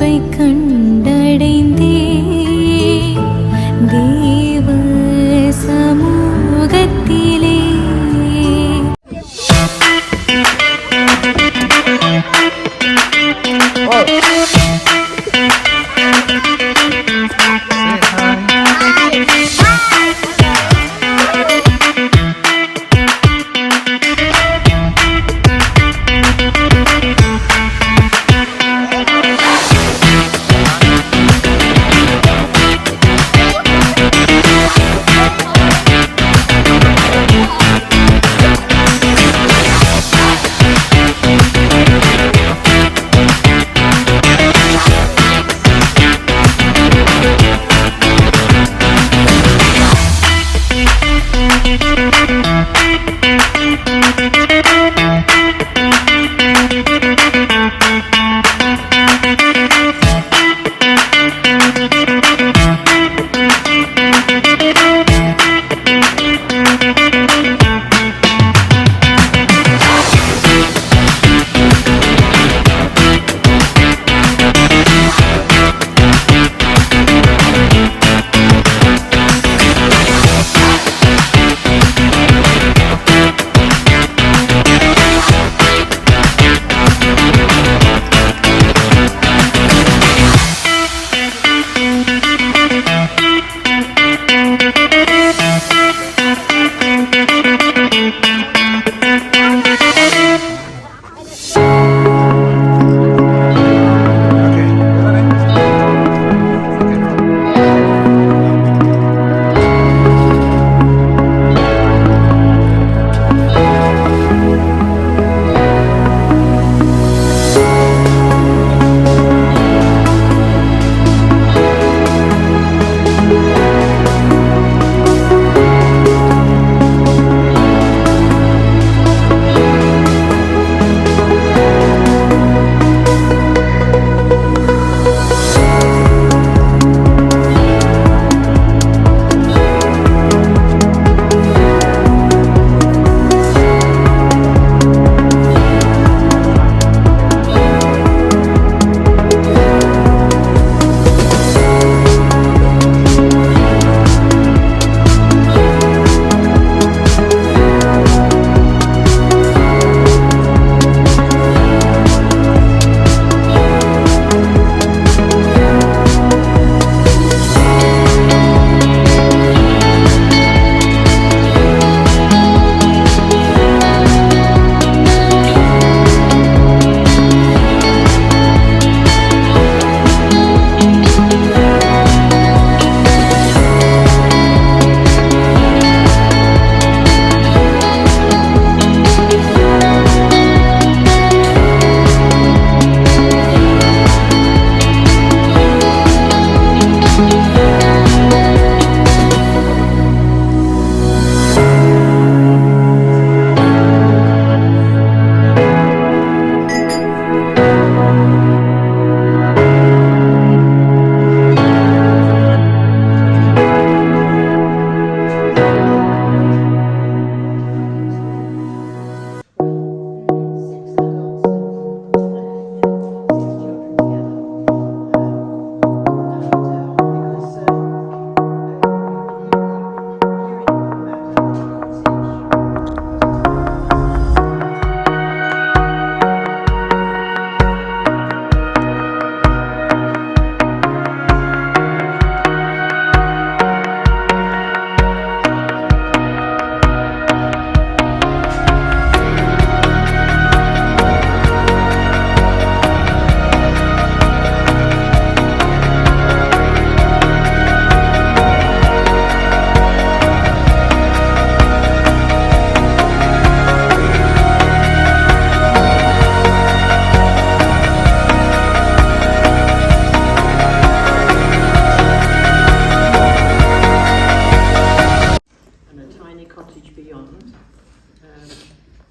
அன்பை கண்டடைந்தே தேவ சமூகத்திலே.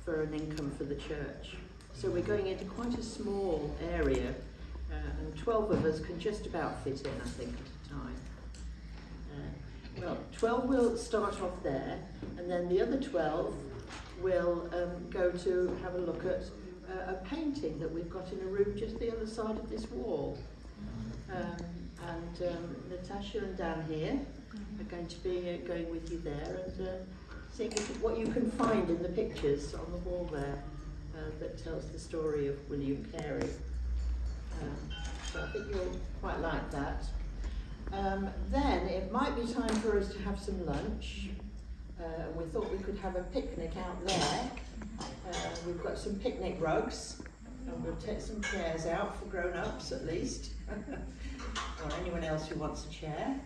For an income for the church. So we're going into quite a small area, and 12 of us can just about fit in, I think, at a time. Well, 12 will start off there, and then the other 12 will go to have a look at a painting that we've got in a room just the other side of this wall. Natasha and Dan here are going to be going with you there and seeing what you can find in the pictures on the wall there that tells the story of William Carey. So I think you'll quite like that. Then it might be time for us to have some lunch. We thought we could have a picnic out there. We've got some picnic rugs, and we'll take some chairs out for grown-ups at least, or anyone else who wants a chair.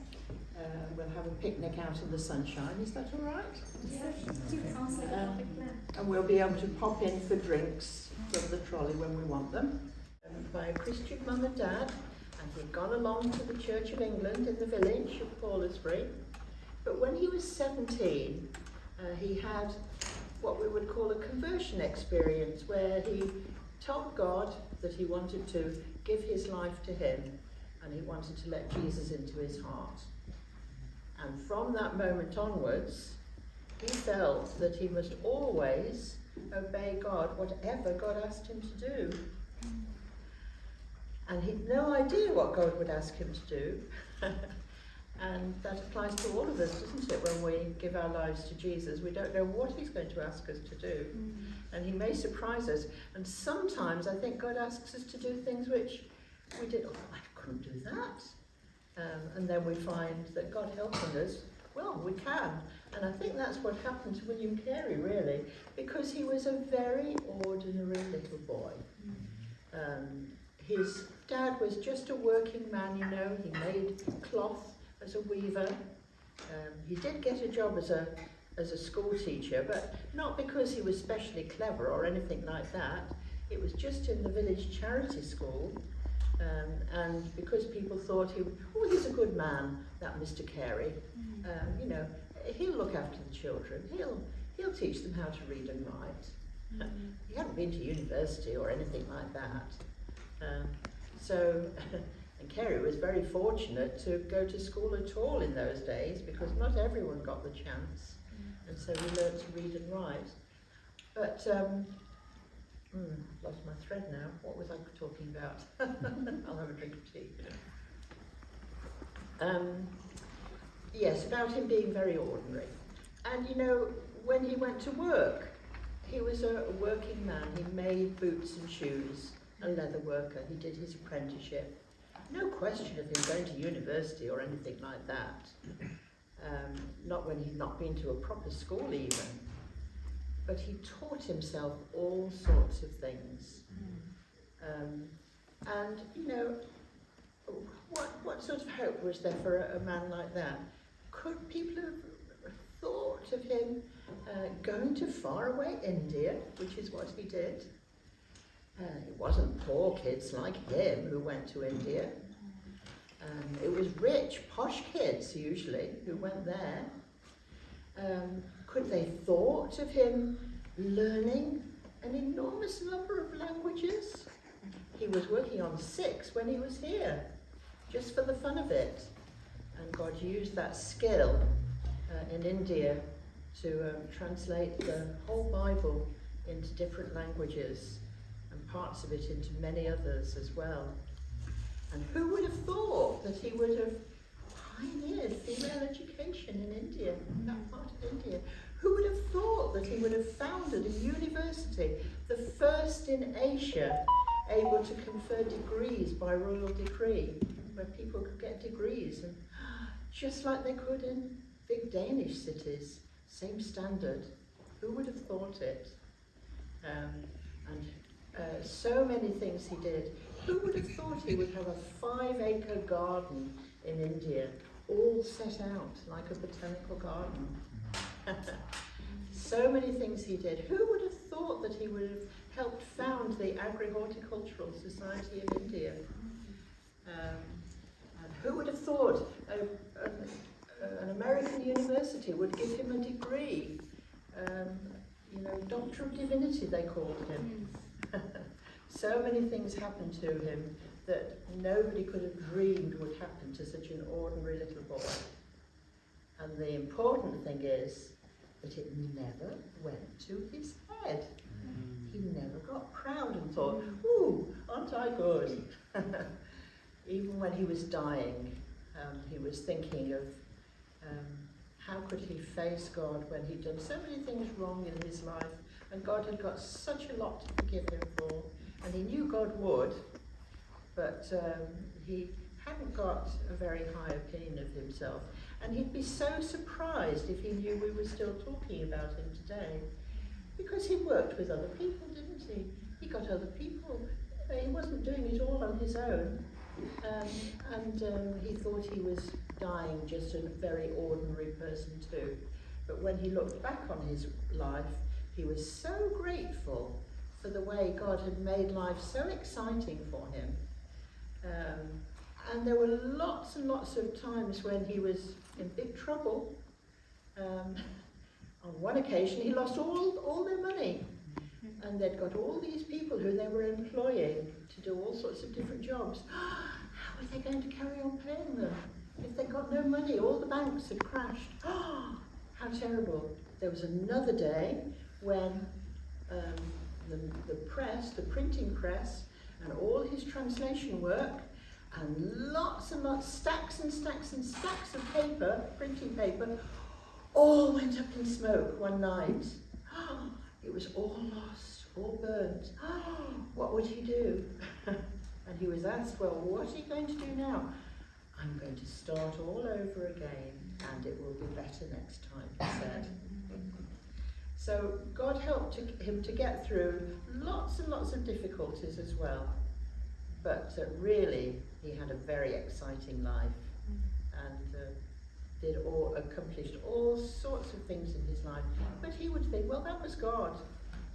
We'll have a picnic out in the sunshine. Is that all right? And we'll be able to pop in for drinks from the trolley when we want them. By a Christian mum and dad, and he'd gone along to the Church of England in the village of Paulsbury. But when he was 17, he had what we would call a conversion experience, where he told God that he wanted to give his life to him, and he wanted to let Jesus into his heart. And from that moment onwards, he felt that he must always obey God, whatever God asked him to do. And he'd no idea what God would ask him to do. And that applies to all of us, doesn't it? When we give our lives to Jesus, we don't know what he's going to ask us to do. And he may surprise us. And sometimes I think God asks us to do things which we did, I couldn't do that. And then we find that God helping us, well, we can. And I think that's what happened to William Carey, really, because he was a very ordinary little boy. His dad was just a working man, you know. He made cloth as a weaver. He did get a job as a school teacher, but not because he was specially clever or anything like that. It was just in the village charity school, and because people thought he's a good man, that Mr. Carey. You know, he'll look after the children. He'll teach them how to read and write. He hadn't been to university or anything like that. And Carey was very fortunate to go to school at all in those days, because not everyone got the chance, and so he learned to read and write. But I've lost my thread now. What was I talking about? I'll have a drink of tea. Yes, about him being very ordinary. And you know, when he went to work, he was a working man. He made boots and shoes, a leather worker. He did his apprenticeship. No question of him going to university or anything like that. Not when he'd not been to a proper school even. But he taught himself all sorts of things. And, you know, what sort of hope was there for a man like that? Could people have thought of him going to faraway India, which is what he did? It wasn't poor kids like him who went to India. It was rich, posh kids usually who went there. Could they thought of him learning an enormous number of languages? He was working on 6 when he was here, just for the fun of it. And God used that skill in India to translate the whole Bible into different languages, and parts of it into many others as well. And who would have thought that he would have pioneered female education in India, in that part of India? Who would have thought that he would have founded a university, the first in Asia, able to confer degrees by royal decree, where people could get degrees, and just like they could in big Danish cities, same standard. Who would have thought it? So many things he did. Who would have thought he would have a 5-acre garden in India, all set out like a botanical garden? So many things he did. Who would have thought that he would have helped found the Agri-Horticultural Society of India? And who would have thought an American university would give him a degree? You know, Doctor of Divinity they called him. So many things happened to him that nobody could have dreamed would happen to such an ordinary little boy. And the important thing is that it never went to his head. He never got proud and thought, ooh, aren't I good? even when he was dying, he was thinking of how could he face God when he'd done so many things wrong in his life, and God had got such a lot to forgive him for, and he knew God would, but he hadn't got a very high opinion of himself, and he'd be so surprised if he knew we were still talking about him today, because he worked with other people, didn't he? He got other people. He wasn't doing it all on his own, and he thought he was dying just a very ordinary person too. But when he looked back on his life, he was so grateful for the way God had made life so exciting for him. And there were lots and lots of times when he was in big trouble. On one occasion, he lost all their money. And they'd got all these people who they were employing to do all sorts of different jobs. How were they going to carry on paying them? If they got no money, all the banks had crashed. How terrible. There was another day when the press, the printing press, and all his translation work, and lots and lots, stacks and stacks and stacks of paper, printing paper, all went up in smoke one night. It was all lost, all burnt. What would he do? And he was asked, well, what are you going to do now? I'm going to start all over again, and it will be better next time, he said. So God helped him to get through lots and lots of difficulties as well. But really, he had a very exciting life, and accomplished all sorts of things in his life. But he would think, well, that was God.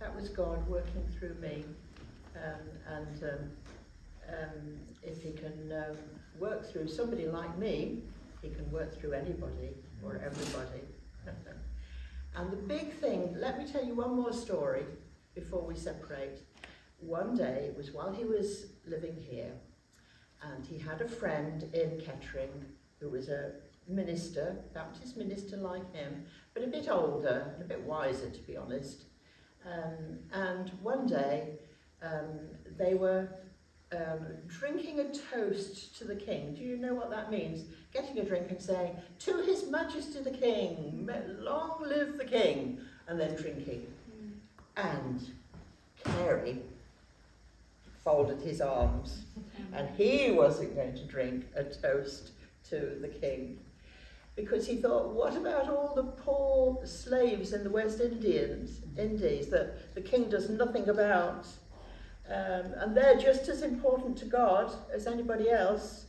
That was God working through me. If he can work through somebody like me, he can work through anybody or everybody. And the big thing, let me tell you one more story before we separate. One day, it was while he was living here, and he had a friend in Kettering who was a minister, Baptist minister like him, but a bit older and a bit wiser, to be honest. And one day they were drinking a toast to the king. Do you know what that means? Getting a drink and saying, "To His Majesty the King, long live the King," and then drinking. And Carey folded his arms, and he wasn't going to drink a toast to the king, because he thought, what about all the poor slaves in the West Indies that the king does nothing about? And they're just as important to God as anybody else.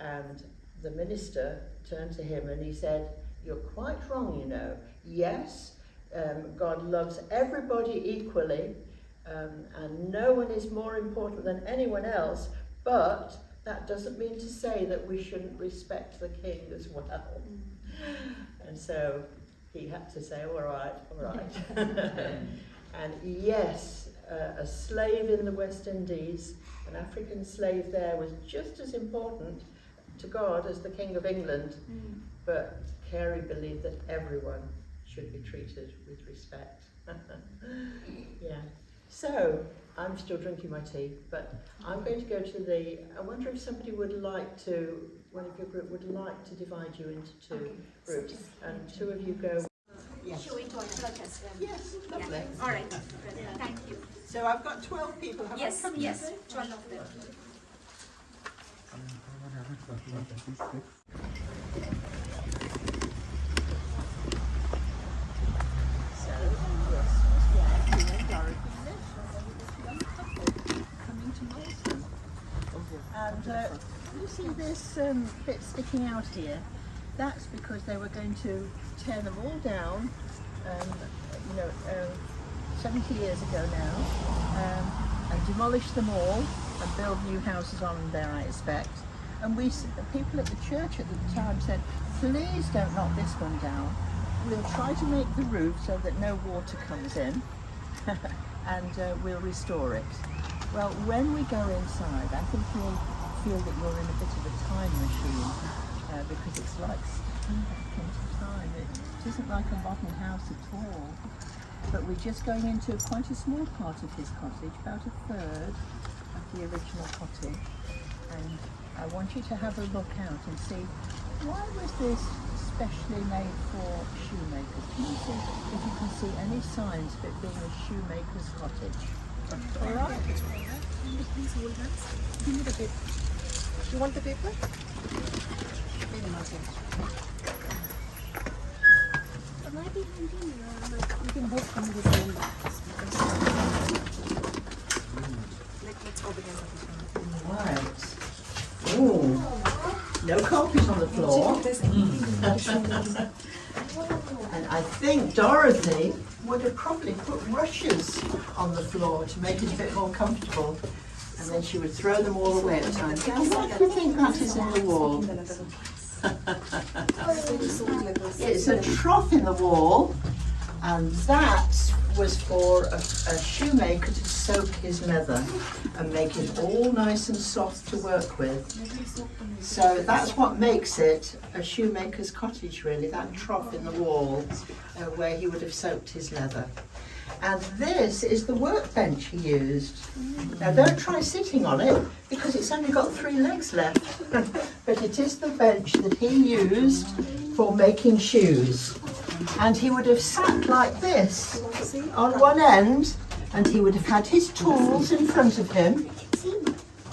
And the minister turned to him and he said, "You're quite wrong, you know. Yes, God loves everybody equally, and no one is more important than anyone else, but that doesn't mean to say that we shouldn't respect the king as well." And so he had to say, all right. And yes, a slave in the West Indies, an African slave there, was just as important to God as the King of England. But Carey believed that everyone should be treated with respect. Yeah. So I'm still drinking my tea, but I'm going to go to I wonder if somebody would like to, one of your group would like to divide you into two groups, and two of you go. Yes. Should we talk about us? Yes, lovely. Yeah. All right. Thank you. So I've got 12 people. Have I come in? Yes, 12 of them. And you see this bit sticking out here? That's because they were going to tear them all down, 70 years ago now, and demolish them all and build new houses on there, I expect. And people at the church at the time said, "Please don't knock this one down. We'll try to make the roof so that no water comes in, and we'll restore it." Well, when we go inside, I think you'll feel that you're in a bit of a time machine, because it's like stepping back into time. It isn't like a modern house at all. But we're just going into quite a small part of his cottage, about a third of the original cottage. And I want you to have a look out and see, why was this specially made for shoemakers? Can you see if you can see any signs of it being a shoemaker's cottage? All right. Please hold hands. Give me the paper. You want the paper? Maybe not yet. You can both come with me. Let's go begin. Right. Ooh. No carpet on the floor. And I think Dorothy would have probably put rushes on the floor to make it a bit more comfortable. And then she would throw them all away at times. Now, what do you think that is in the wall? It's a trough in the wall, and that was for a shoemaker to soak his leather and make it all nice and soft to work with. So that's what makes it a shoemaker's cottage, really, that trough in the wall where he would have soaked his leather. And this is the workbench he used. Now don't try sitting on it because it's only got 3 legs left. But it is the bench that he used for making shoes. And he would have sat like this on one end, and he would have had his tools in front of him.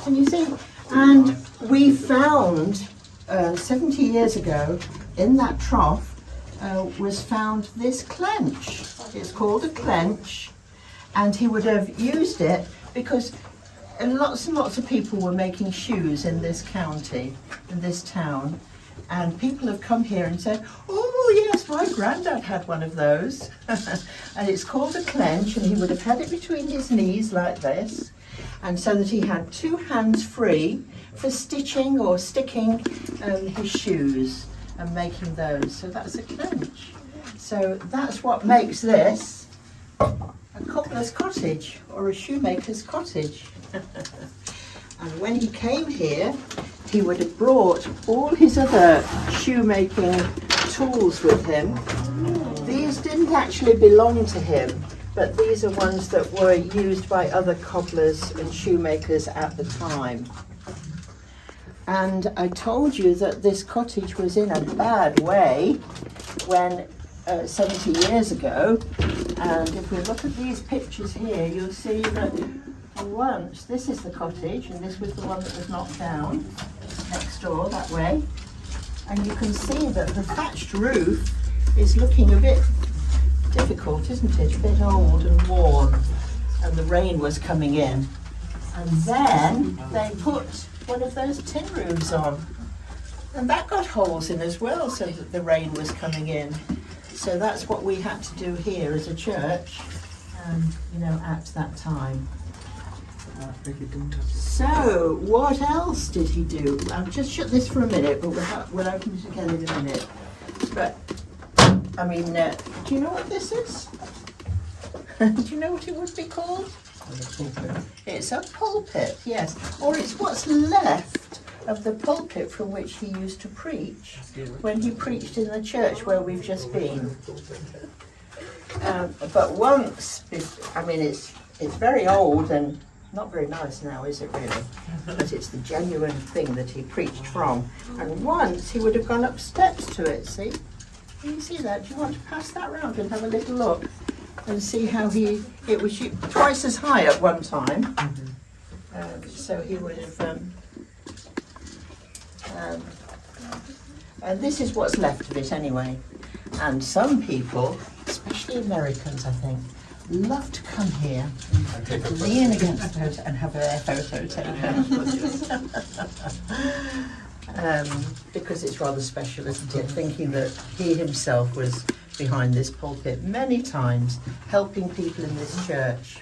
Can you see? And we found 70 years ago in that trough was found this clench. It's called a clench, and he would have used it because lots and lots of people were making shoes in this county, in this town, and people have come here and said, oh yes, my granddad had one of those. And it's called a clench, and he would have had it between his knees like this, and so that he had 2 hands free for stitching or sticking his shoes and making those. So that's a clench. So that's what makes this a cobbler's cottage or a shoemaker's cottage. And when he came here, he would have brought all his other shoemaking tools with him. These didn't actually belong to him, but these are ones that were used by other cobblers and shoemakers at the time. And I told you that this cottage was in a bad way when 70 years ago, and if we look at these pictures here, you'll see that once, this is the cottage, and this was the one that was knocked down next door that way, and you can see that the thatched roof is looking a bit difficult, isn't it? A bit old and worn, and the rain was coming in. And then they put one of those tin roofs on, and that got holes in as well, so that the rain was coming in. So that's what we had to do here as a church, at that time. So what else did he do? I'll just shut this for a minute, but we'll open it again in a minute. But do you know what this is? Do you know what it would be called? It's a pulpit, yes. Or it's what's left of the pulpit from which he used to preach when he preached in the church where we've just been. But once, it's very old and not very nice now, is it really? But it's the genuine thing that he preached from. And once he would have gone up steps to it, see? Can you see that? Do you want to pass that round and have a little look and see how it was twice as high at one time. So he would have, and this is what's left of it anyway. And some people, especially Americans, I think, love to come here, lean against those and have their photo taken. Because it's rather special, isn't it? Thinking that he himself was behind this pulpit many times, helping people in this church.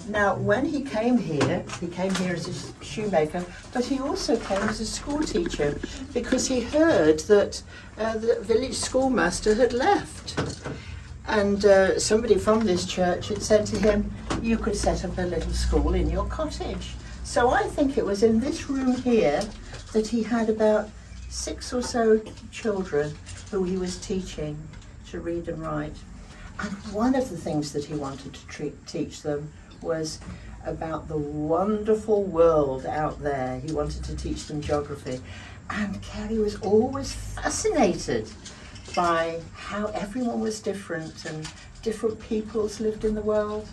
Now, when he came here as a shoemaker, but he also came as a school teacher because he heard that the village schoolmaster had left. And somebody from this church had said to him, you could set up a little school in your cottage. So I think it was in this room here that he had about 6 or so children who he was teaching to read and write. And one of the things that he wanted to teach them was about the wonderful world out there. He wanted to teach them geography. And Carey was always fascinated by how everyone was different and different peoples lived in the world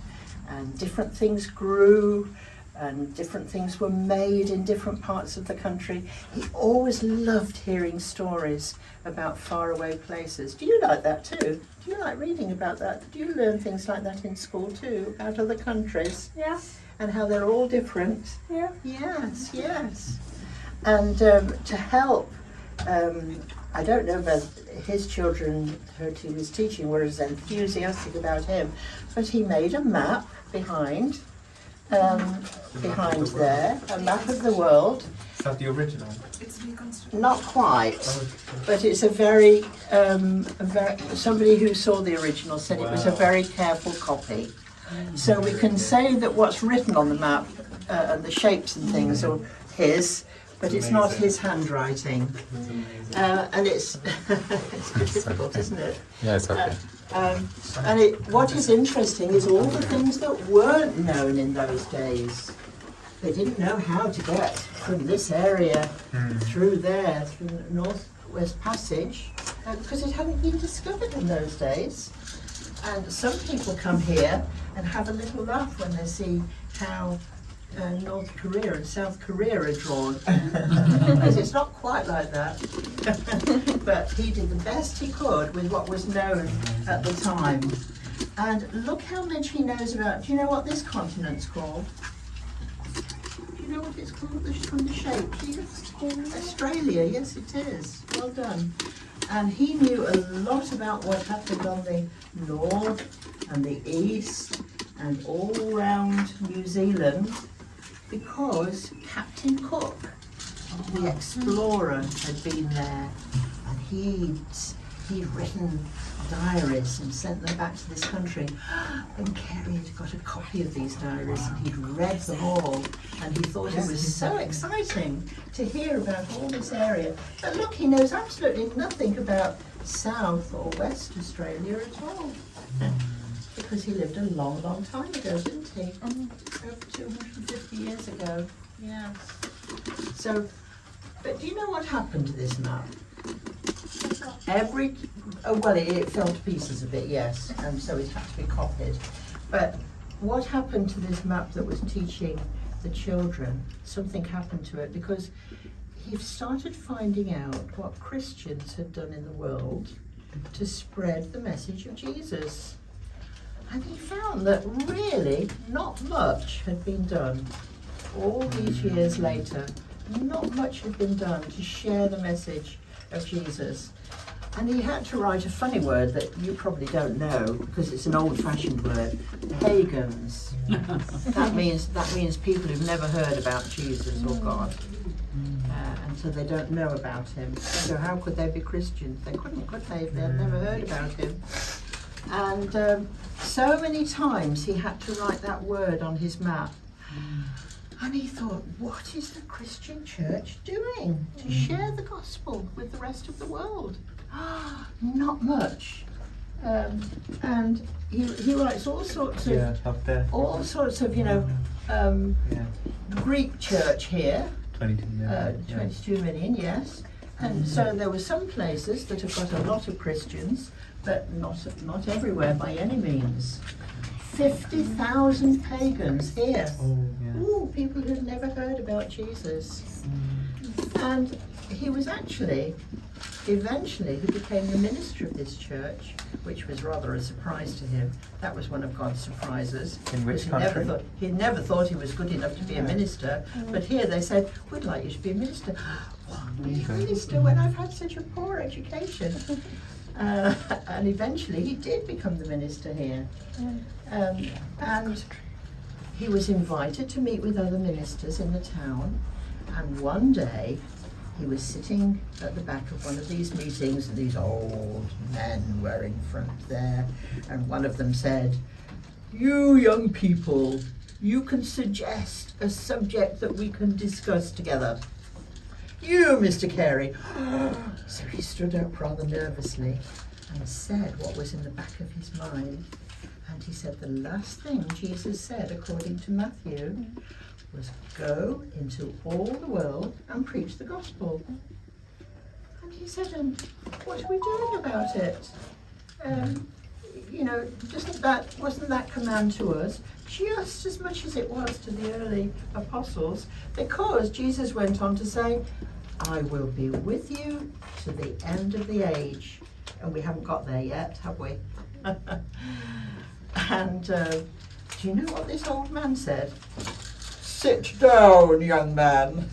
and different things grew and different things were made in different parts of the country. He always loved hearing stories about faraway places. Do you like that too? Do you like reading about that? Do you learn things like that in school too, about other countries? Yeah. And how they're all different? Yeah. Yes, yes. And to help, I don't know whether his children who he was teaching were as enthusiastic about him, but he made a map behind there, a map of the world. Is that the original? It's reconstructed. Not quite, but it's a very, somebody who saw the original said it was a very careful copy. So we can say that what's written on the map and the shapes and things are his, but it's not his handwriting. And it's, it's difficult, isn't it? Yeah, it's okay. And what is interesting is all the things that weren't known in those days. They didn't know how to get from this area through there, through the Northwest Passage, because it hadn't been discovered in those days. And some people come here and have a little laugh when they see how North Korea and South Korea are drawn, because it's not quite like that. But he did the best he could with what was known at the time. And look how much he knows about. Do you know what this continent's called? Do you know what it's called from the shape? Australia, yes it is. Well done. And he knew a lot about what happened on the north and the east and all around New Zealand, because Captain Cook, the explorer, had been there, and he'd written diaries and sent them back to this country. And Carey had got a copy of these diaries and he'd read them all, and he thought it was so exciting to hear about all this area. But look, he knows absolutely nothing about South or West Australia at all. Because he lived a long, long time ago, didn't he? Over 250 years ago. Yes. So, but do you know what happened to this map? It fell to pieces a bit, yes, and so it had to be copied. But what happened to this map that was teaching the children? Something happened to it, because he started finding out what Christians had done in the world to spread the message of Jesus. And he found that really not much had been done. All these years later, not much had been done to share the message of Jesus. And he had to write a funny word that you probably don't know, because it's an old-fashioned word, pagans. That means people who've never heard about Jesus or God. And so they don't know about him. So how could they be Christians? They couldn't, could they, if they had never heard about him? And so many times he had to write that word on his map. And he thought, what is the Christian church doing to share the gospel with the rest of the world? Not much. And he writes all sorts of, Greek church here. 22 million. 22 million, yes. And so there were some places that have got a lot of Christians, but not everywhere by any means. 50,000 pagans here. Ooh, people who'd never heard about Jesus. And he was eventually he became the minister of this church, which was rather a surprise to him. That was one of God's surprises. In which country? He never thought he was good enough to be a minister, but here they said, we'd like you to be a minister. What, be a minister when I've had such a poor education? And eventually he did become the minister here. And he was invited to meet with other ministers in the town, and one day he was sitting at the back of one of these meetings, and these old men were in front there, and one of them said, "You young people, you can suggest a subject that we can discuss together. You, Mr. Carey." So he stood up rather nervously and said what was in the back of his mind. And he said the last thing Jesus said, according to Matthew, was go into all the world and preach the gospel. And he said, what are we doing about it? Wasn't that command to us just as much as it was to the early apostles? Because Jesus went on to say, I will be with you to the end of the age. And we haven't got there yet, have we? And do you know what this old man said? Sit down, young man.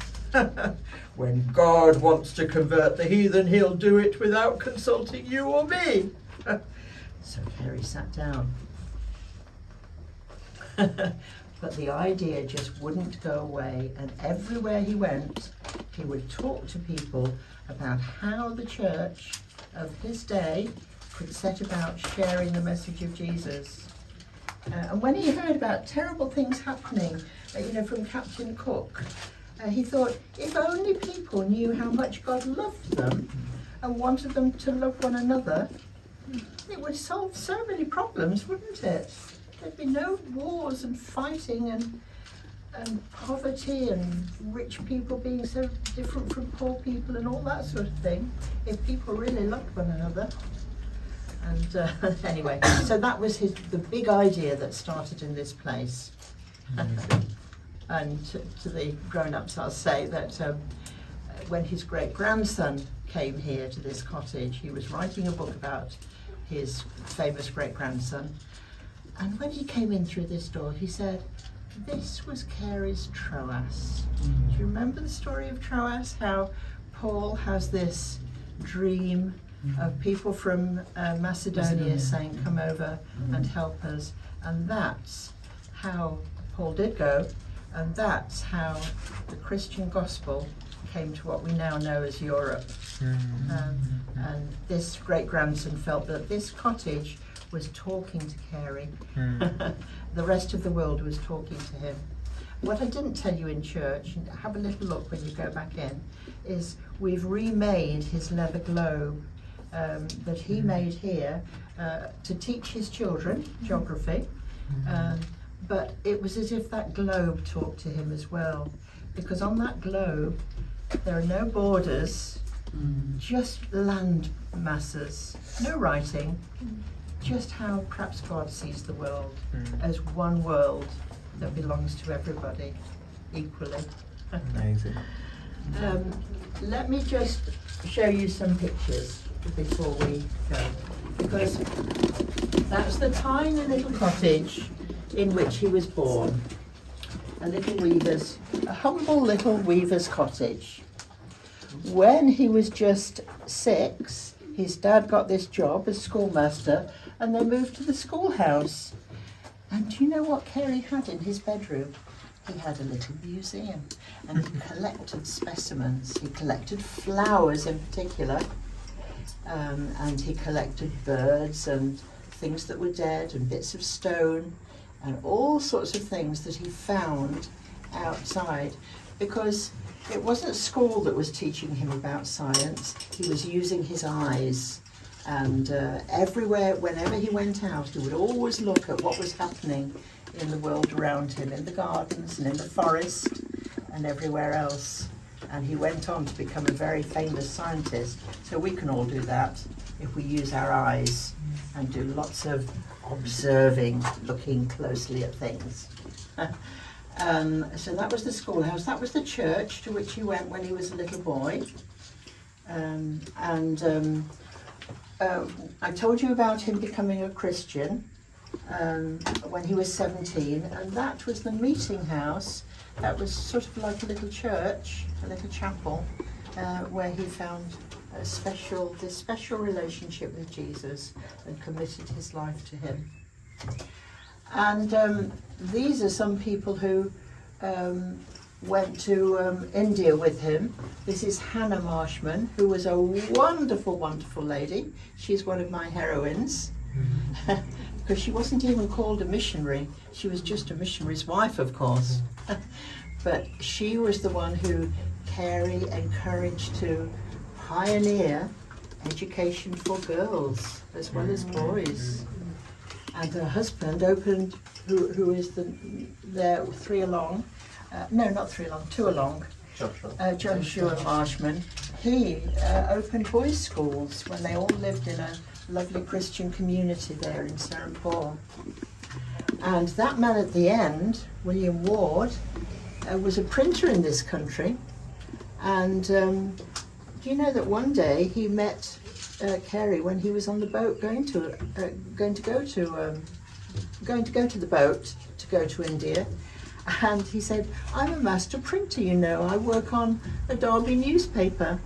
When God wants to convert the heathen, he'll do it without consulting you or me. So Carey sat down. But the idea just wouldn't go away, and everywhere he went, he would talk to people about how the church of his day could set about sharing the message of Jesus. And when he heard about terrible things happening, from Captain Cook, he thought, if only people knew how much God loved them and wanted them to love one another, it would solve so many problems, wouldn't it? There'd be no wars and fighting and poverty and rich people being so different from poor people and all that sort of thing, if people really loved one another. And anyway, so that was the big idea that started in this place. And to the grown-ups, I'll say that when his great-grandson came here to this cottage, he was writing a book about his famous great-grandson. And when he came in through this door, he said, this was Carey's Troas. Do you remember the story of Troas? How Paul has this dream of people from Macedonia saying, come over and help us. And that's how Paul did go. And that's how the Christian gospel came to what we now know as Europe. And this great-grandson felt that this cottage was talking to Carey. The rest of the world was talking to him. What I didn't tell you in church, and have a little look when you go back in, is we've remade his leather globe that he made here to teach his children geography. But it was as if that globe talked to him as well, because on that globe there are no borders, just land masses, no writing, just how perhaps God sees the world as one world that belongs to everybody equally. Amazing. Let me just show you some pictures before we go, because that's the tiny little cottage in which he was born. A humble little weaver's cottage. When he was just 6, his dad got this job as schoolmaster, and they moved to the schoolhouse. And do you know what Carey had in his bedroom? He had a little museum, and he collected specimens. He collected flowers in particular, and he collected birds and things that were dead and bits of stone and all sorts of things that he found outside, because it wasn't school that was teaching him about science. He was using his eyes, and everywhere, whenever he went out, he would always look at what was happening in the world around him, in the gardens and in the forest and everywhere else. And he went on to become a very famous scientist. So we can all do that if we use our eyes and do lots of observing, looking closely at things. So that was the schoolhouse. That was the church to which he went when he was a little boy. I told you about him becoming a Christian when he was 17, and that was the meeting house. That was sort of like a little church, a little chapel, where he found this special relationship with Jesus and committed his life to him. And these are some people who went to India with him. This is Hannah Marshman, who was a wonderful, wonderful lady. She's one of my heroines. Because she wasn't even called a missionary. She was just a missionary's wife, of course. But she was the one who Carey encouraged to pioneer education for girls as well as boys. and her husband opened, who is there 3 along, no, not 3 along, 2 along, Joshua Marshman. He opened boys' schools when they all lived in a lovely Christian community there in St. Paul. And that man at the end, William Ward, was a printer in this country. And do you know that one day he met Carey when he was on the boat going to go to the boat to go to India? And he said, "I'm a master printer, you know. I work on a Derby newspaper."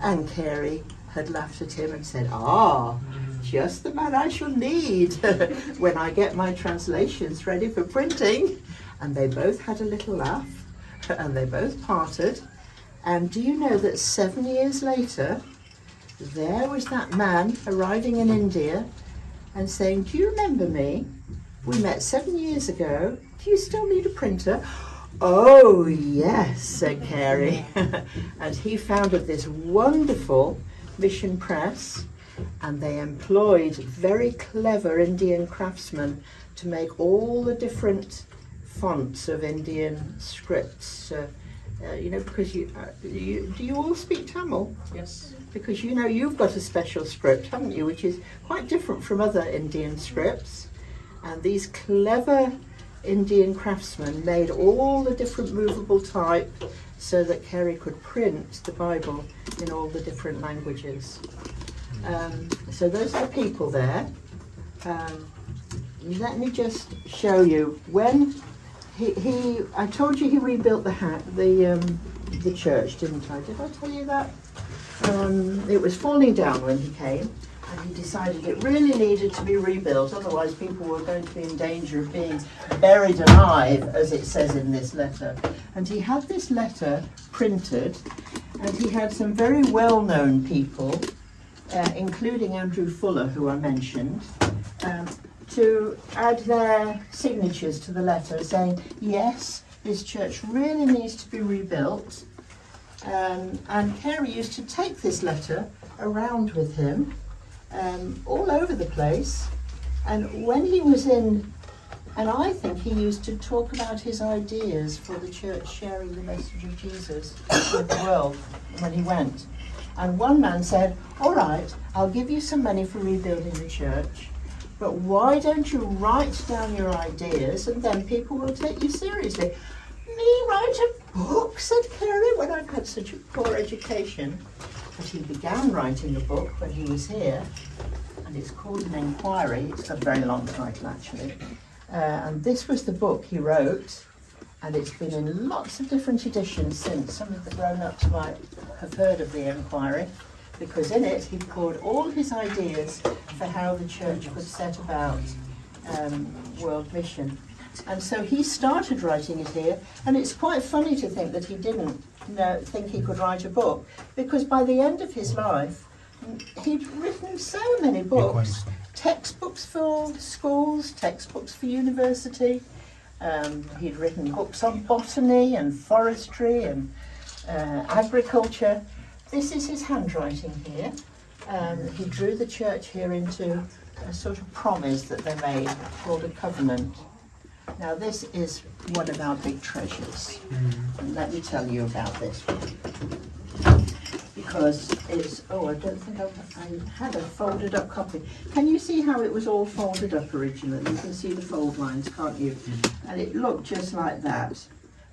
And Carey had laughed at him and said, "Ah, just the man I shall need when I get my translations ready for printing." And they both had a little laugh, and they both parted. And do you know that 7 years later, there was that man arriving in India and saying, "Do you remember me? We met 7 years ago. Do you still need a printer?" "Oh, yes," said Carey. And he founded this wonderful mission press, and they employed very clever Indian craftsmen to make all the different fonts of Indian scripts. You know, because do you all speak Tamil? Yes. Because you know you've got a special script, haven't you, which is quite different from other Indian scripts. And these clever Indian craftsmen made all the different movable type so that Carey could print the Bible in all the different languages. So those are the people there. Let me just show you when I told you he rebuilt the church, didn't I? Did I tell you that? It was falling down when he came, and he decided it really needed to be rebuilt, otherwise people were going to be in danger of being buried alive, as it says in this letter. And he had this letter printed, and he had some very well-known people, including Andrew Fuller, who I mentioned, to add their signatures to the letter saying, yes, this church really needs to be rebuilt. And Carey used to take this letter around with him all over the place. And when he was in, and I think he used to talk about his ideas for the church sharing the message of Jesus with the world when he went. And one man said, "All right, I'll give you some money for rebuilding the church, but why don't you write down your ideas and then people will take you seriously?" "Me write a book," said Carey, "when I've had such a poor education." But he began writing a book when he was here, and it's called An Inquiry. It's got a very long title, actually. And this was the book he wrote, and it's been in lots of different editions since. Some of the grown-ups might have heard of The Inquiry, because in it he poured all his ideas for how the church could set about world mission. And so he started writing it here, and it's quite funny to think that he didn't think he could write a book, because by the end of his life he'd written so many books, textbooks for schools, textbooks for university. He'd written books on botany and forestry and agriculture. This is his handwriting here. He drew the church here into a sort of promise that they made called a covenant. Now this is one of our big treasures, and let me tell you about this one. Because it's, I don't think I had a folded up copy. Can you see how it was all folded up originally? You can see the fold lines, can't you? And it looked just like that.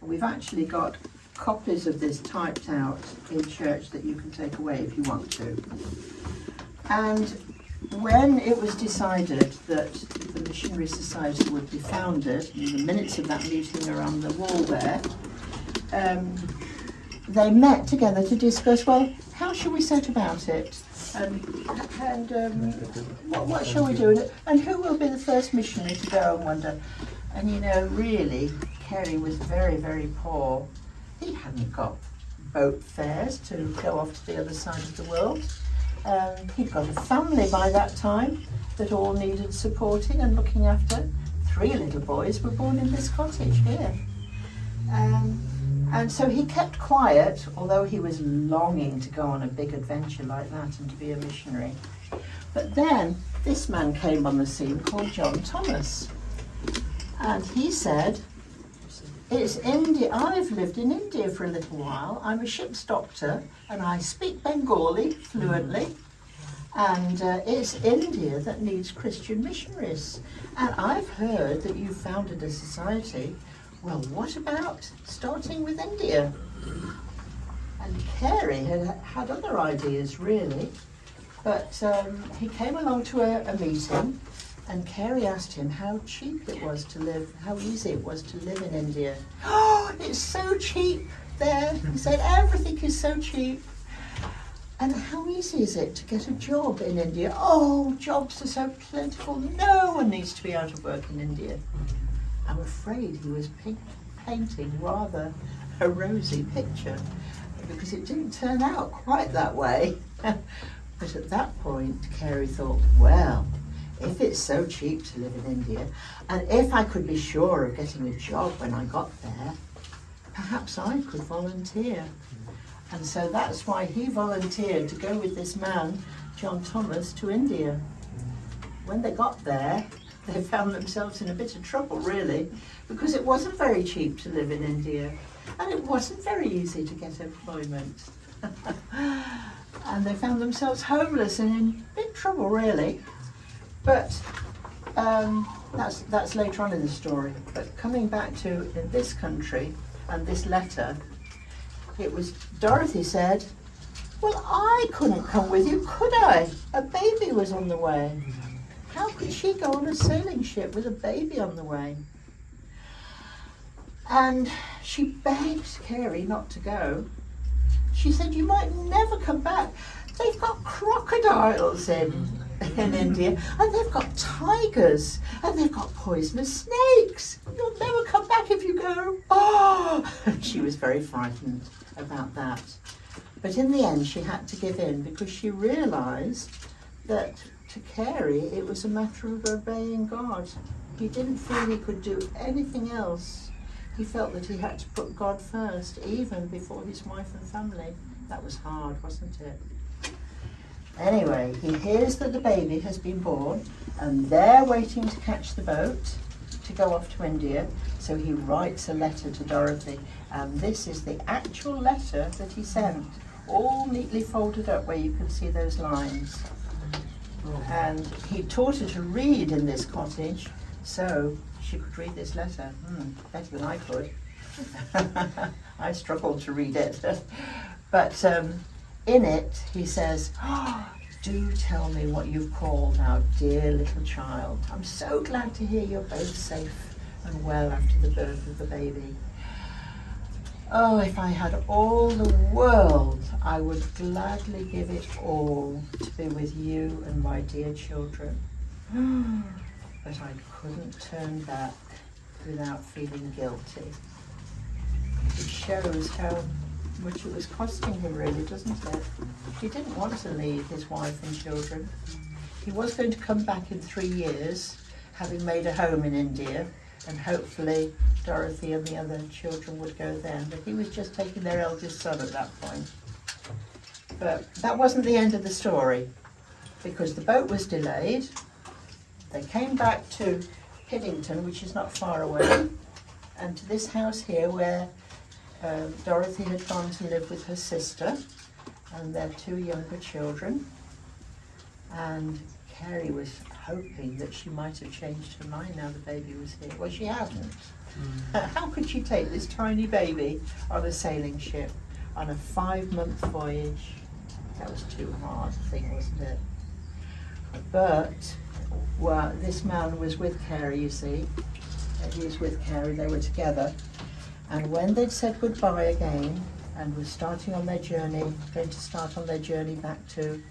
We've actually got copies of this typed out in church that you can take away if you want to. And when it was decided that the Missionary Society would be founded, and the minutes of that meeting are on the wall there, they met together to discuss, well, how shall we set about it? And what shall we do? And who will be the first missionary to go and wonder? And you know, really, Carey was very, very poor. He hadn't got boat fares to go off to the other side of the world. He'd got a family by that time that all needed supporting and looking after. 3 little boys were born in this cottage here. And so he kept quiet, although he was longing to go on a big adventure like that and to be a missionary. But then this man came on the scene called John Thomas. And he said, it's India. I've lived in India for a little while. I'm a ship's doctor and I speak Bengali fluently. And it's India that needs Christian missionaries. And I've heard that you founded a society. Well, what about starting with India? And Carey had other ideas, really. But he came along to a meeting, and Carey asked him how cheap it was to live, how easy it was to live in India. Oh, it's so cheap there. He said, everything is so cheap. And how easy is it to get a job in India? Oh, jobs are so plentiful. No one needs to be out of work in India. I'm afraid he was painting rather a rosy picture, because it didn't turn out quite that way. But at that point, Carey thought, well, if it's so cheap to live in India, and if I could be sure of getting a job when I got there, perhaps I could volunteer. And so that's why he volunteered to go with this man, John Thomas, to India. When they got there, they found themselves in a bit of trouble, really, because it wasn't very cheap to live in India, and it wasn't very easy to get employment. And they found themselves homeless and in big trouble, really. But that's later on in the story. But coming back to in this country and this letter, it was Dorothy said, well, I couldn't come with you, could I? A baby was on the way. How could she go on a sailing ship with a baby on the way? And she begged Carey not to go. She said, you might never come back. They've got crocodiles in India, and they've got tigers, and they've got poisonous snakes. You'll never come back if you go. Oh! She was very frightened about that. But in the end, she had to give in, because she realised that to Carey, it was a matter of obeying God. He didn't feel he could do anything else. He felt that he had to put God first, even before his wife and family. That was hard, wasn't it? Anyway, he hears that the baby has been born, and they're waiting to catch the boat to go off to India. So he writes a letter to Dorothy, and this is the actual letter that he sent, all neatly folded up where you can see those lines. And he taught her to read in this cottage, so she could read this letter. Better than I could. I struggled to read it. But in it, he says, do tell me what you've called our dear little child. I'm so glad to hear you're both safe and well after the birth of the baby. Oh, if I had all the world, I would gladly give it all to be with you and my dear children. But I couldn't turn back without feeling guilty. It shows how much it was costing him, really, doesn't it? He didn't want to leave his wife and children. He was going to come back in 3 years, having made a home in India, and hopefully Dorothy and the other children would go then. But he was just taking their eldest son at that point. But that wasn't the end of the story, because the boat was delayed. They came back to Piddington, which is not far away, and to this house here where Dorothy had gone to live with her sister and their 2 younger children. And Carey was hoping that she might have changed her mind now the baby was here. Well, she hadn't. How could she take this tiny baby on a sailing ship on a 5-month voyage? That was too hard a thing, wasn't it? But, well, this man was with Carey, you see. He was with Carey, they were together. And when they'd said goodbye again and were starting on their journey, going to start on their journey back to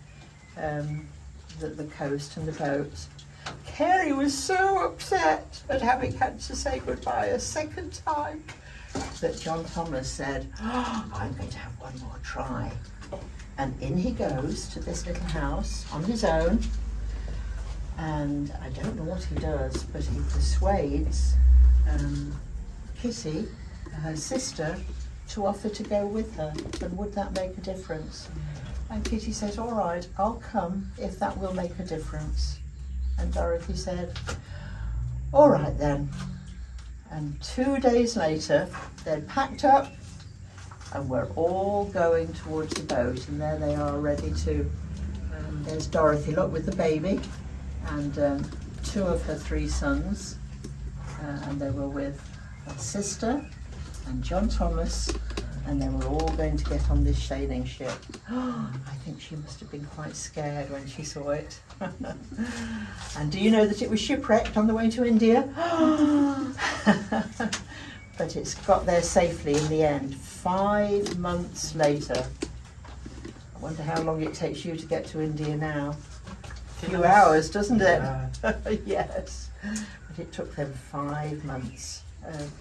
the coast and the boat, Carey was so upset at having had to say goodbye a second time that John Thomas said, I'm going to have one more try. And in he goes to this little house on his own, and I don't know what he does, but he persuades Kitty, her sister, to offer to go with her. And would that make a difference? And Kitty says, all right, I'll come if that will make a difference. And Dorothy said, all right then. And 2 days later, they'd packed up and we're all going towards the boat, and there they are ready to. There's Dorothy, look, with the baby, and 2 of her 3 sons, and they were with her sister and John Thomas, and they were all going to get on this sailing ship. I think she must have been quite scared when she saw it. And do you know that it was shipwrecked on the way to India? But it's got there safely in the end, 5 months later. I wonder how long it takes you to get to India now. A few hours, doesn't it? Yes. But it took them 5 months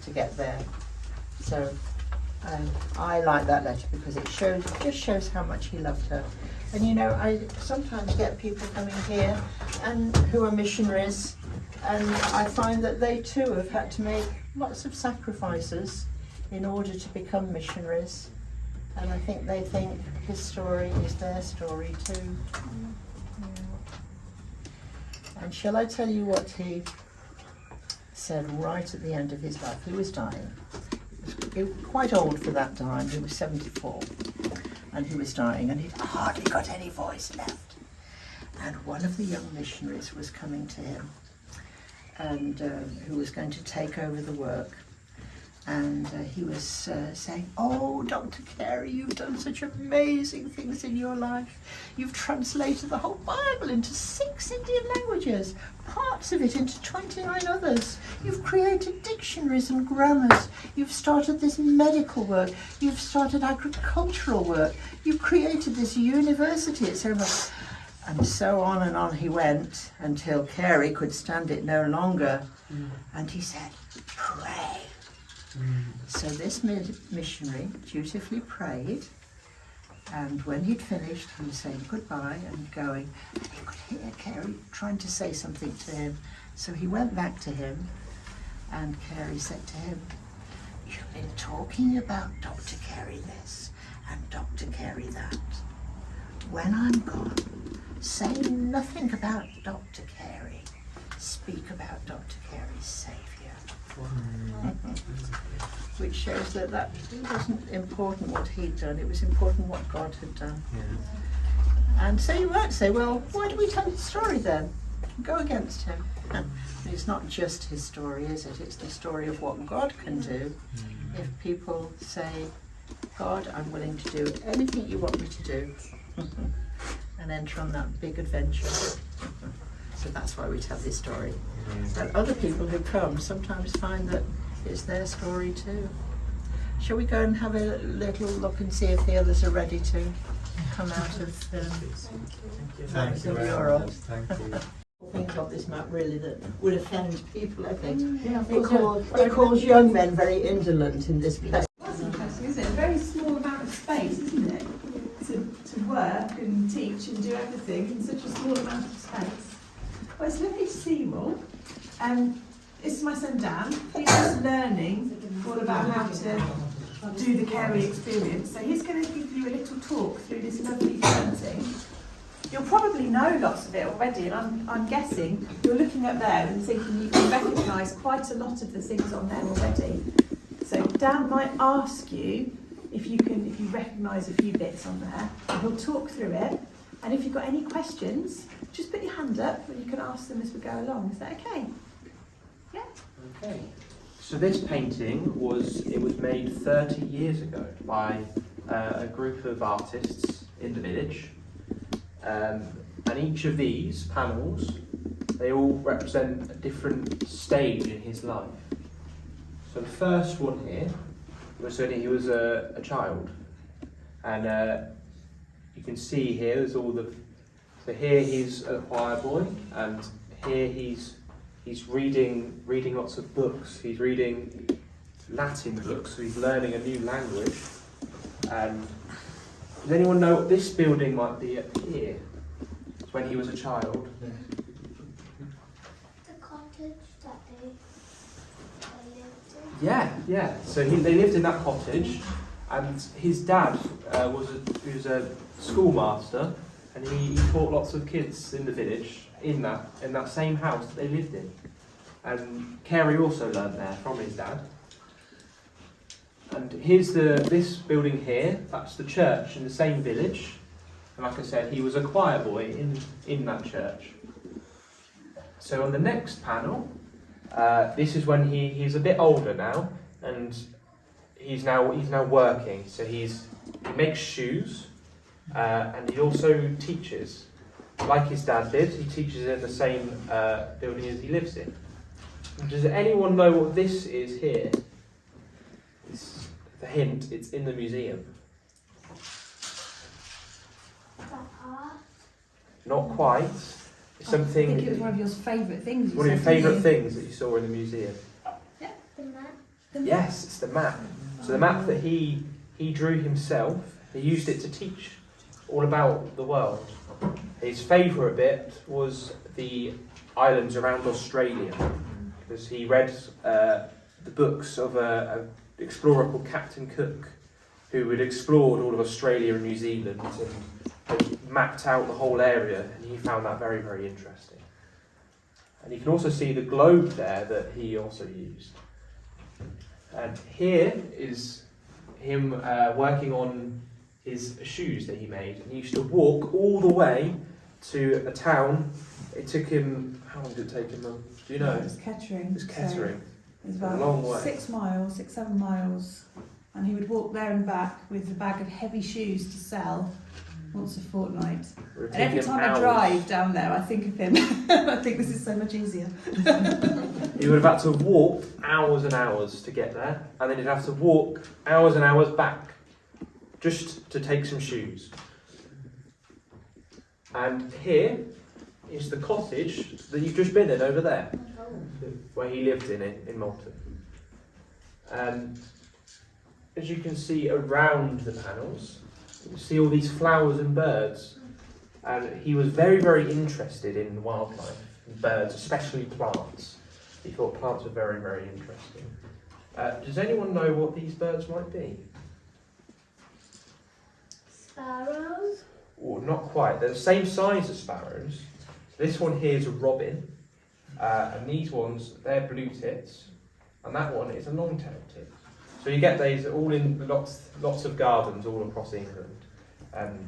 to get there. So I like that letter because it just shows how much he loved her. And you know, I sometimes get people coming here and who are missionaries, and I find that they too have had to make lots of sacrifices in order to become missionaries. And I think they think his story is their story too. Yeah. And shall I tell you what he said right at the end of his life? He was dying. He was quite old for that time. He was 74. And he was dying, and he'd hardly got any voice left. And one of the young missionaries was coming to him, and who was going to take over the work. And he was saying, oh, Dr. Carey, you've done such amazing things in your life. You've translated the whole Bible into 6 Indian languages, parts of it into 29 others. You've created dictionaries and grammars. You've started this medical work. You've started agricultural work. You've created this university, etc. And so on and on he went until Carey could stand it no longer. And he said, pray. So this missionary dutifully prayed, and when he'd finished he was saying goodbye and going, and he could hear Carey trying to say something to him. So he went back to him, and Carey said to him, you've been talking about Dr. Carey this and Dr. Carey that. When I'm gone, say nothing about Dr. Carey. Speak about Dr. Carey's Saviour. Which shows that it wasn't important what he'd done, it was important what God had done. Yeah. And so you might say, well, why do we tell his story then? Go against him. It's not just his story, is it? It's the story of what God can do if people say, God, I'm willing to do anything you want me to do, and enter on that big adventure. So that's why we tell this story. And other people who come sometimes find that it's their story too. Shall we go and have a little look and see if the others are ready to come out of Thank you very much. Thank you. Things on this map really that would offend people, I think. It calls young men very indolent in this place. That's interesting, isn't it? A very small amount of space, isn't it? To work and teach and do everything in such a small amount of space. Well, it's lovely to see you all. This is my son Dan. He's just learning all about how to do the Carey experience. So he's going to give you a little talk through this lovely painting. You'll probably know lots of it already, and I'm guessing you're looking up there and thinking you can recognise quite a lot of the things on there already. So Dan might ask you if you recognise a few bits on there, and he'll talk through it. And if you've got any questions, just put your hand up and you can ask them as we go along. Is that okay? Yeah? Okay. So this painting was made 30 years ago by a group of artists in the village. And each of these panels, they all represent a different stage in his life. So the first one here was when he was a child. And you can see here, there's all the... So here he's a choir boy, and here he's reading lots of books. He's reading Latin books, so he's learning a new language. And does anyone know what this building might be up here? It's when he was a child. The cottage that they lived in? Yeah. So they lived in that cottage, And his dad was a schoolmaster, and he taught lots of kids in the village in that same house that they lived in. And Carey also learned there from his dad. And here's this building here. That's the church in the same village. And like I said, he was a choir boy in that church. So on the next panel, this is when he's a bit older now, and he's now working. So he makes shoes, and he also teaches, like his dad did. He teaches in the same building as he lives in. Does anyone know what this is here? It's the hint. It's in the museum. Not quite. It's something. I think it was one of your favourite things. One of your favourite things that you saw in the museum. The map. Yes, it's the map. So the map that he drew himself. He used it to teach all about the world. His favourite bit was the islands around Australia, because he read the books of an explorer called Captain Cook, who had explored all of Australia and New Zealand and mapped out the whole area, and he found that very, very interesting. And you can also see the globe there that he also used. And here is him working on his shoes that he made. And he used to walk all the way to a town. It took him, how long did it take him? Do you know? It was Kettering. It's Kettering. So it was A about long way. 6 miles, 7 miles. And he would walk there and back with a bag of heavy shoes to sell once a fortnight. It would And take every him time I hours. drive down there, I think of him. I think this is so much easier. He would have had to walk hours and hours to get there, and then he'd have to walk hours and hours back just to take some shoes. And here is the cottage that you've just been in over there, where he lived in Malta. As you can see around the panels, you see all these flowers and birds. And he was very, very interested in wildlife, and birds, especially plants. He thought plants were very, very interesting. Does anyone know what these birds might be? Sparrows. Or not quite. They're the same size as sparrows. This one here is a robin, and these ones, they're blue tits, and that one is a long-tailed tit. So you get these all in lots of gardens all across England.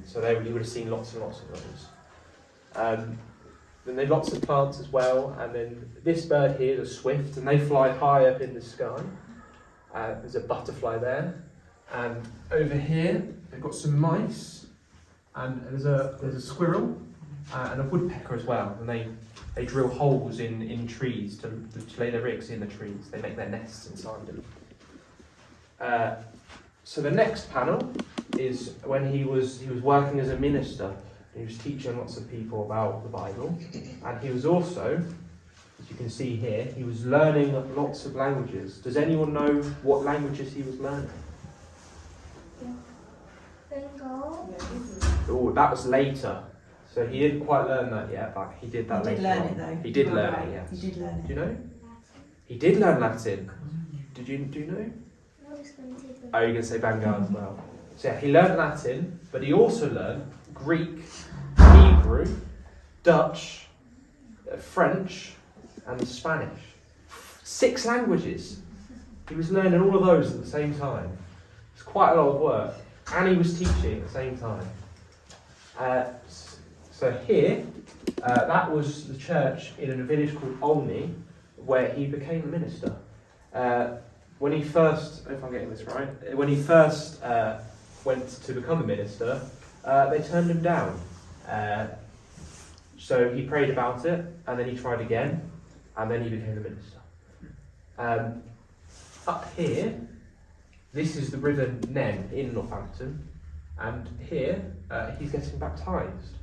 So you would have seen lots and lots of those. Then there's lots of plants as well, and then this bird here is a swift, and they fly high up in the sky. There's a butterfly there, and over here they've got some mice, and there's a squirrel and a woodpecker as well, and they drill holes in trees to lay their eggs in the trees. They make their nests inside them. So the next panel is when he was working as a minister. He was teaching lots of people about the Bible, and he was also, as you can see here, he was learning lots of languages. Does anyone know what languages he was learning? Bengal. Oh, that was later. So he didn't quite learn that yet, but he did that He did later learn on. it though. He did You're learn right. it, yes. He did learn Do it. you know? He did learn Latin. Do you know? No, it's going to take Oh, you're going to say Bengal as well. So yeah, he learned Latin, but he also learned Greek, Hebrew, Dutch, French, and Spanish. 6 languages. He was learning all of those at the same time. It's quite a lot of work. And he was teaching at the same time. So here, that was the church in a village called Olney, where he became a minister. When he first, if I'm getting this right, when he first went to become a minister, they turned him down. So he prayed about it, and then he tried again, and then he became the minister. Up here, this is the River Nen in Northampton, and here he's getting baptised.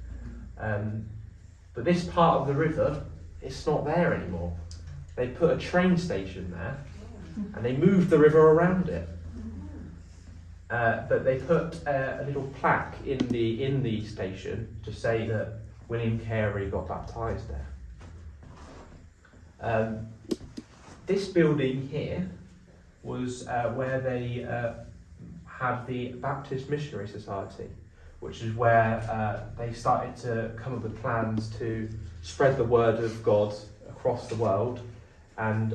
But this part of the river, it's not there anymore. They put a train station there, and they moved the river around it. But they put a little plaque in the station to say that William Carey got baptised there. This building here was where they had the Baptist Missionary Society, which is where they started to come up with plans to spread the word of God across the world. And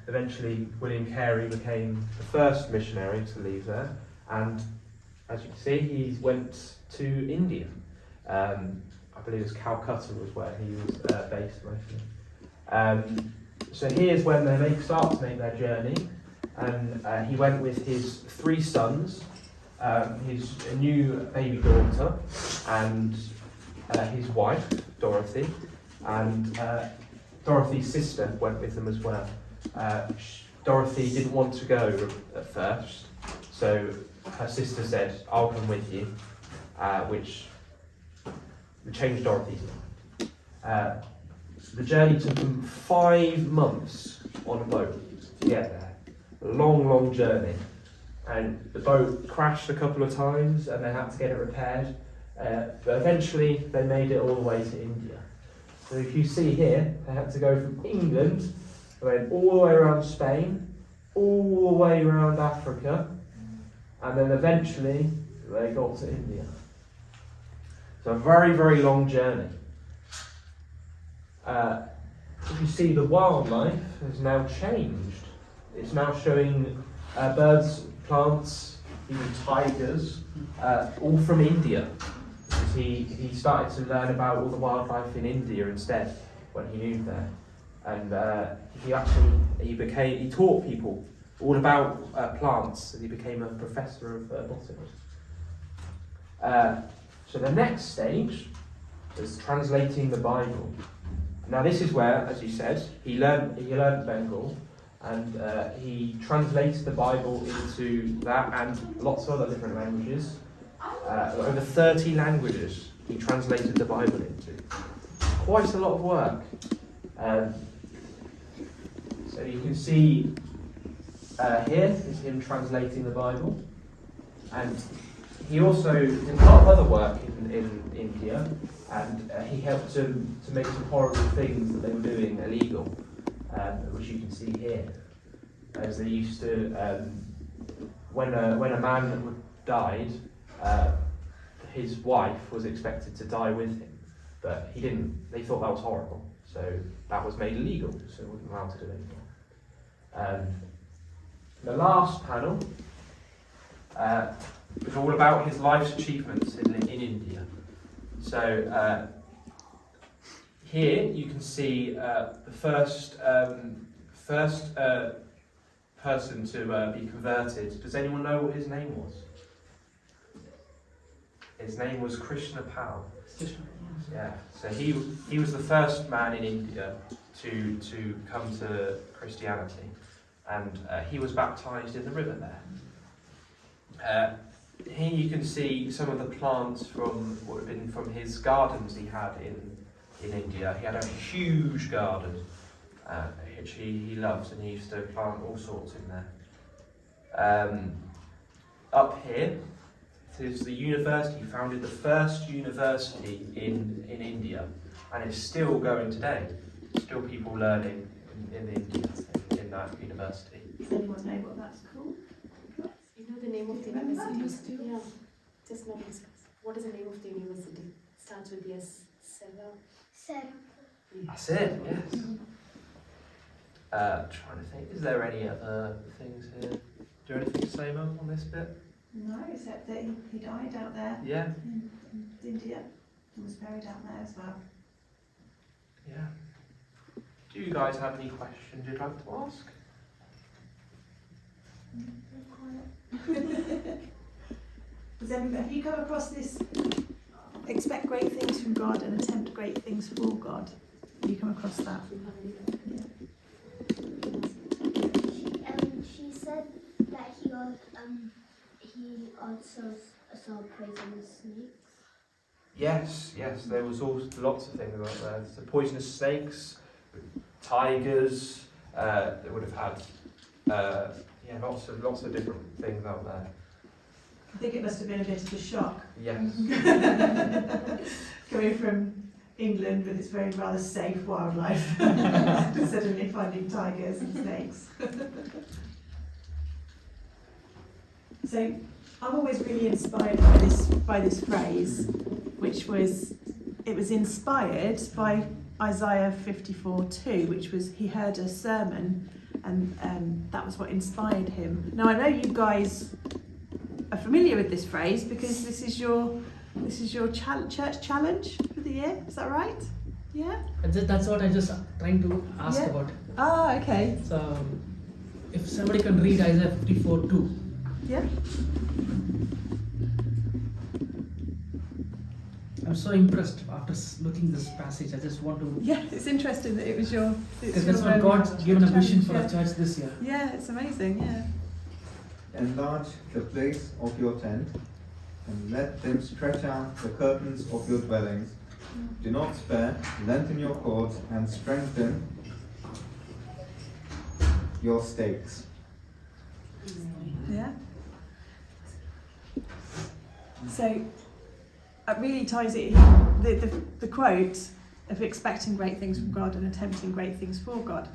eventually William Carey became the first missionary to leave there. And as you can see, he went to India. I believe it's Calcutta was where he was based mostly. So here's when they start to make their journey. And he went with his 3 sons, his new baby daughter, and his wife, Dorothy, and Dorothy's sister went with them as well. Dorothy didn't want to go at first, so her sister said, "I'll come with you," which changed Dorothy's mind. The journey took them 5 months on a boat to get there. A long, long journey. And the boat crashed a couple of times and they had to get it repaired. But eventually they made it all the way to India. So if you see here, they had to go from England, they went all the way around Spain, all the way around Africa, and then eventually they got to India. So a very, very long journey. If you see, the wildlife has now changed. It's now showing birds, plants, even tigers, all from India. Because he started to learn about all the wildlife in India instead when he moved there, and he taught people all about plants, and he became a professor of botany. So the next stage is translating the Bible. Now this is where, as you said, he learned Bengal, and he translated the Bible into that and lots of other different languages. Over 30 languages he translated the Bible into. Quite a lot of work. So you can see here is him translating the Bible, and he also did a lot of other work in India, and he helped to make some horrible things that they were doing illegal, which you can see here. As they used to, when a man died, his wife was expected to die with him, but he didn't. They thought that was horrible, so that was made illegal, so they weren't allowed to do it anymore. The last panel was all about his life's achievements in India. So here you can see the first person to be converted. Does anyone know what his name was? His name was Krishna Pal. Yeah. So he was the first man in India to come to Christianity, and he was baptized in the river there. Here you can see some of the plants from what would have been from his gardens he had in India. He had a huge garden, which he loved, and he used to plant all sorts in there. Up here is the university. He founded the first university in India, and it's still going today. Still people learning in India, in that university. Does anyone know what that's called? You know the name of the university? Yeah, just not discuss. What is the name of the university? Starts with yes. Seven. That's it, yes. Trying to think, is there any other things here? Do you have anything to say, Mum, on this bit? No, except that he died out there Yeah, in India and was buried out there as well. yeah. Do you guys have any questions you'd like to ask? Have you come across this? Expect great things from God and attempt great things for God. Have you come across that? She said that he also saw poisonous snakes. Yes, there was lots of things about there. The poisonous snakes, tigers. They would have had lots of different things out there. I think it must have been a bit of a shock. Yes. Coming from England with its very rather safe wildlife to suddenly finding tigers and snakes. So I'm always really inspired by this phrase, which was, it was inspired by Isaiah 54:2, which was he heard a sermon, and that was what inspired him. Now I know you guys are familiar with this phrase because this is your church challenge for the year. Is that right? Yeah. That's what I just trying to ask Yeah. about. Ah, okay. So, if somebody can read Isaiah 54:2. Yeah. I'm so impressed after looking this passage. I just want to. Yeah, it's interesting that it was your. Because that's what God's given a vision for our church this year. Yeah, it's amazing. Yeah. Enlarge the place of your tent, and let them stretch out the curtains of your dwellings. Do not spare, lengthen your cords, and strengthen your stakes. Yeah. So it really ties it. The quote of expecting great things from God and attempting great things for God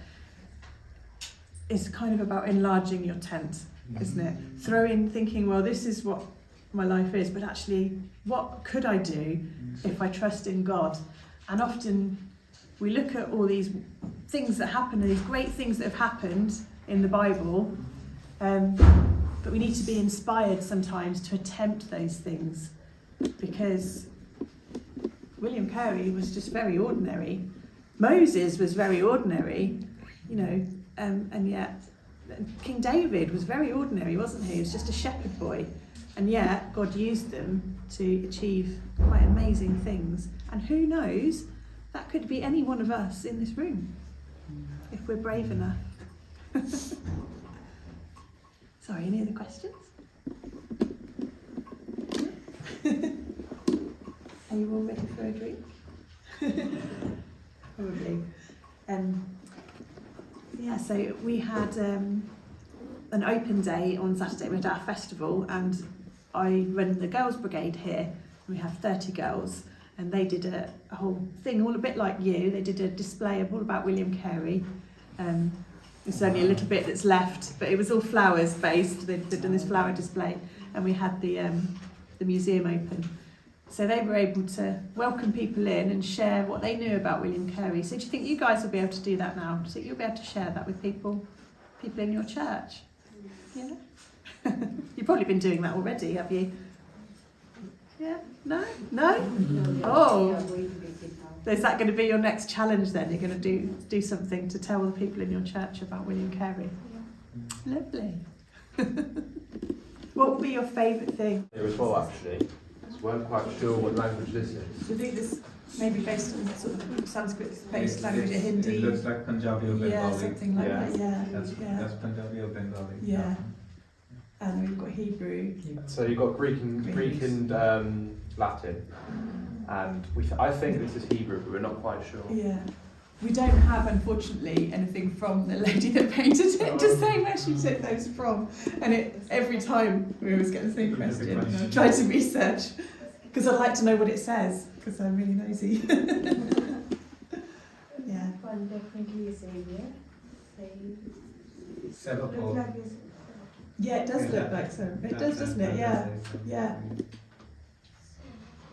is kind of about enlarging your tent, isn't it? Thinking, well, this is what my life is, but actually, what could I do if I trust in God? And often we look at all these things that happen, and these great things that have happened in the Bible, but we need to be inspired sometimes to attempt those things, because William Carey was just very ordinary. Moses was very ordinary, and yet King David was very ordinary, wasn't he? He was just a shepherd boy. And yet God used them to achieve quite amazing things. And who knows, that could be any one of us in this room, if we're brave enough. Sorry, any other questions? Are you all ready for a drink? Probably. So we had an open day on Saturday. We had our festival, and I run the girls' brigade here. We have 30 girls, and they did a whole thing, all a bit like you. They did a display of all about William Carey. There's only a little bit that's left, but it was all flowers based. They'd done this flower display, and we had the museum open. So they were able to welcome people in and share what they knew about William Carey. So do you think you guys will be able to do that now? Do you think you'll be able to share that with people in your church? Yeah? You've probably been doing that already, have you? Yeah? No? Oh! Is that going to be your next challenge then? You're going to do something to tell the people in your church about William Carey? Yeah. Lovely. What would be your favourite thing? There was four actually. Just weren't quite sure what language this is. Do you think this may be based on sort of Sanskrit-based language, or Hindi? It looks like Punjabi or Bengali. Yeah, something like that. Yeah. That's Punjabi or Bengali. Yeah. And we've got Hebrew. So you've got Greek and Latin, and I think this is Hebrew, but we're not quite sure. Yeah. We don't have, unfortunately, anything from the lady that painted it to say where she took those from. And every time we always get the same question. And I try to research, because I'd like to know what it says, because I'm really nosy. Yeah. One definitely is Savior. Sevapur. Yeah, it does look like so. It does, doesn't it? Yeah. Yeah.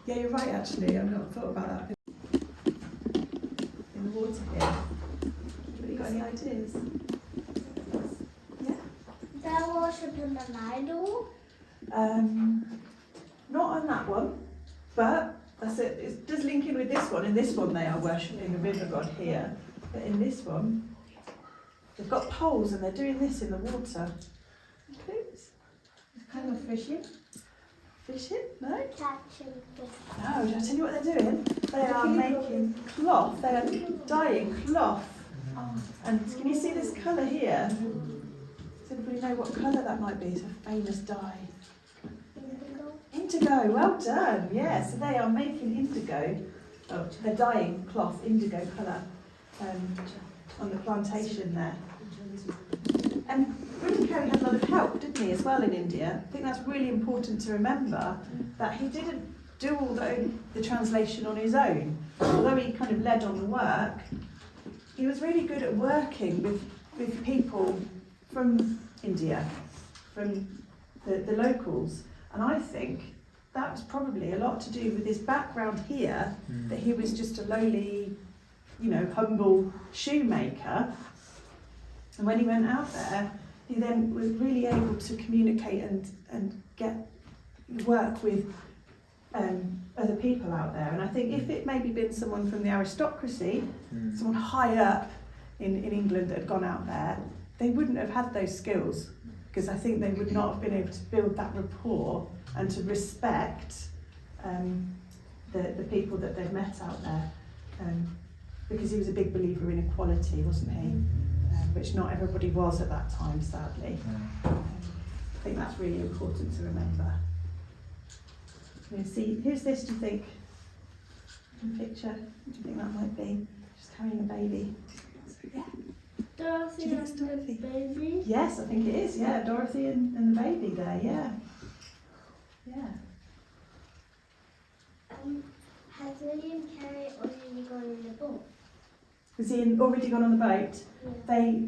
Yeah, you're right, actually. I've not thought about that. In the water here. Have you got any ideas? Yeah. They're worshipping the idol. Not on that one, but that's it. It does link in with this one. In this one, they are worshipping the river god here. But in this one, they've got poles and they're doing this in the water. Oops. Kind of fishing. Fishing? No? Catching fish. No, did I tell you what they're doing? They are making cloth. They are dyeing cloth. And can you see this colour here? Does anybody know what colour that might be? It's a famous dye. Indigo, well done. Yeah, so they are making indigo. Oh, they're dyeing cloth indigo colour on the plantation there. And William Carey had a lot of help, didn't he, as well in India? I think that's really important to remember, that he didn't do all the translation on his own. Although he kind of led on the work, he was really good at working with people from India, from the locals. And I think that was probably a lot to do with his background here, that he was just a lowly, humble shoemaker. And when he went out there, he then was really able to communicate and work with other people out there. And I think if it maybe been someone from the aristocracy, someone high up in England that had gone out there, they wouldn't have had those skills, because I think they would not have been able to build that rapport and to respect the people that they've met out there, because he was a big believer in equality, wasn't he? Which not everybody was at that time, sadly. I think that's really important to remember. We'll see, who's this, do you think? In the picture, what do you think that might be? Just carrying a baby. Yeah. Dorothy Do you think it's and Dorothy? the baby. Yes, I think it is, yeah. Dorothy and the baby there, yeah. Yeah. Has William Carey already gone in the boat? Was he already gone on the boat? Yeah. They,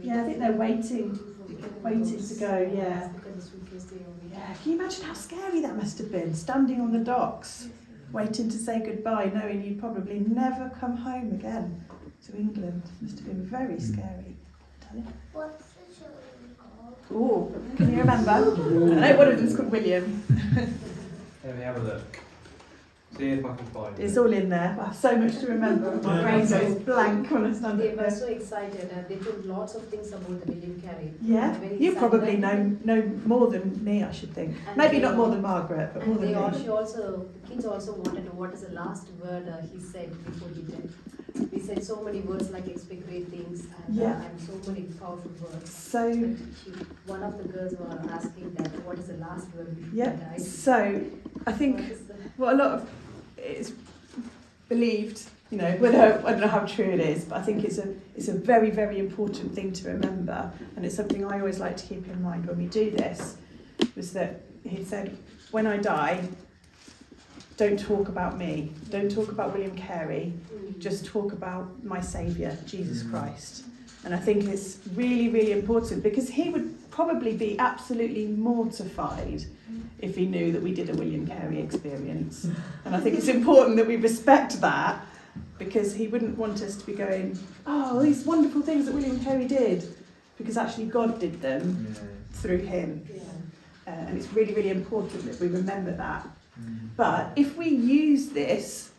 yeah, I think they're waiting to go, yeah. Yeah, can you imagine how scary that must have been, standing on the docks, waiting to say goodbye, knowing you'd probably never come home again to England? Must have been very scary. What's the children called? Oh, can you remember? I know one of them's called William. Let me have a look. See if I can find It's all in there. I have so much to remember. My brain goes blank when I stand They up were there. so excited and they told lots of things about the William Carey. Yeah, Very you excited. probably know more than me, I should think. And Maybe they- not more than Margaret, but more And than they me. also, kids also wanted to know what is the last word he said before he died. He said so many words like expect great things and, Yeah. and so many powerful words. So, One of the girls were asking that what is the last word before yeah, he died. so I think What is the- what a lot of it's believed, whether I don't know how true it is, but I think it's a very, very important thing to remember, and it's something I always like to keep in mind when we do this, was that he said, when I die, don't talk about me, don't talk about William Carey, just talk about my Saviour, Jesus Christ. And I think it's really, really important, because he would probably be absolutely mortified if he knew that we did a William Carey experience. And I think it's important that we respect that, because he wouldn't want us to be going, oh, these wonderful things that William Carey did, because actually God did them through him. And it's really, really important that we remember that. But if we use this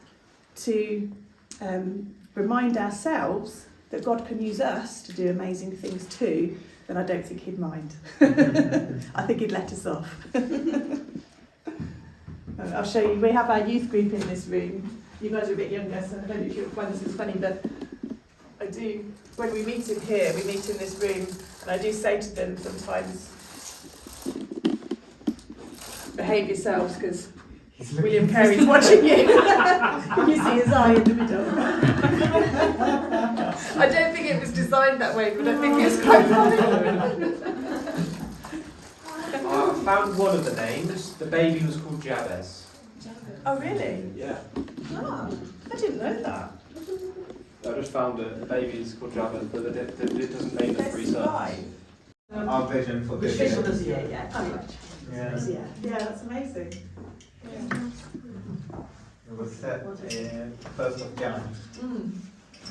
to remind ourselves that God can use us to do amazing things too, then I don't think he'd mind. I think he'd let us off. I'll show you, we have our youth group in this room. You guys are a bit younger, so I don't know if you'll find this is funny, but I do, when we meet in here, we meet in this room, and I do say to them sometimes, behave yourselves, because William Carey's watching you. You see his eye in the middle. I don't think it was designed that way, but I think it's quite funny. I found one of the names. The baby was called Jabez. Oh, really? Yeah. Oh, I didn't know that. I just found it. The baby is called Jabez, but it doesn't name the three There's sons. five. Our vision for this Vision year. this year, yeah. Oh, right. Yeah. Yeah, that's amazing. It was set in 1st of Jan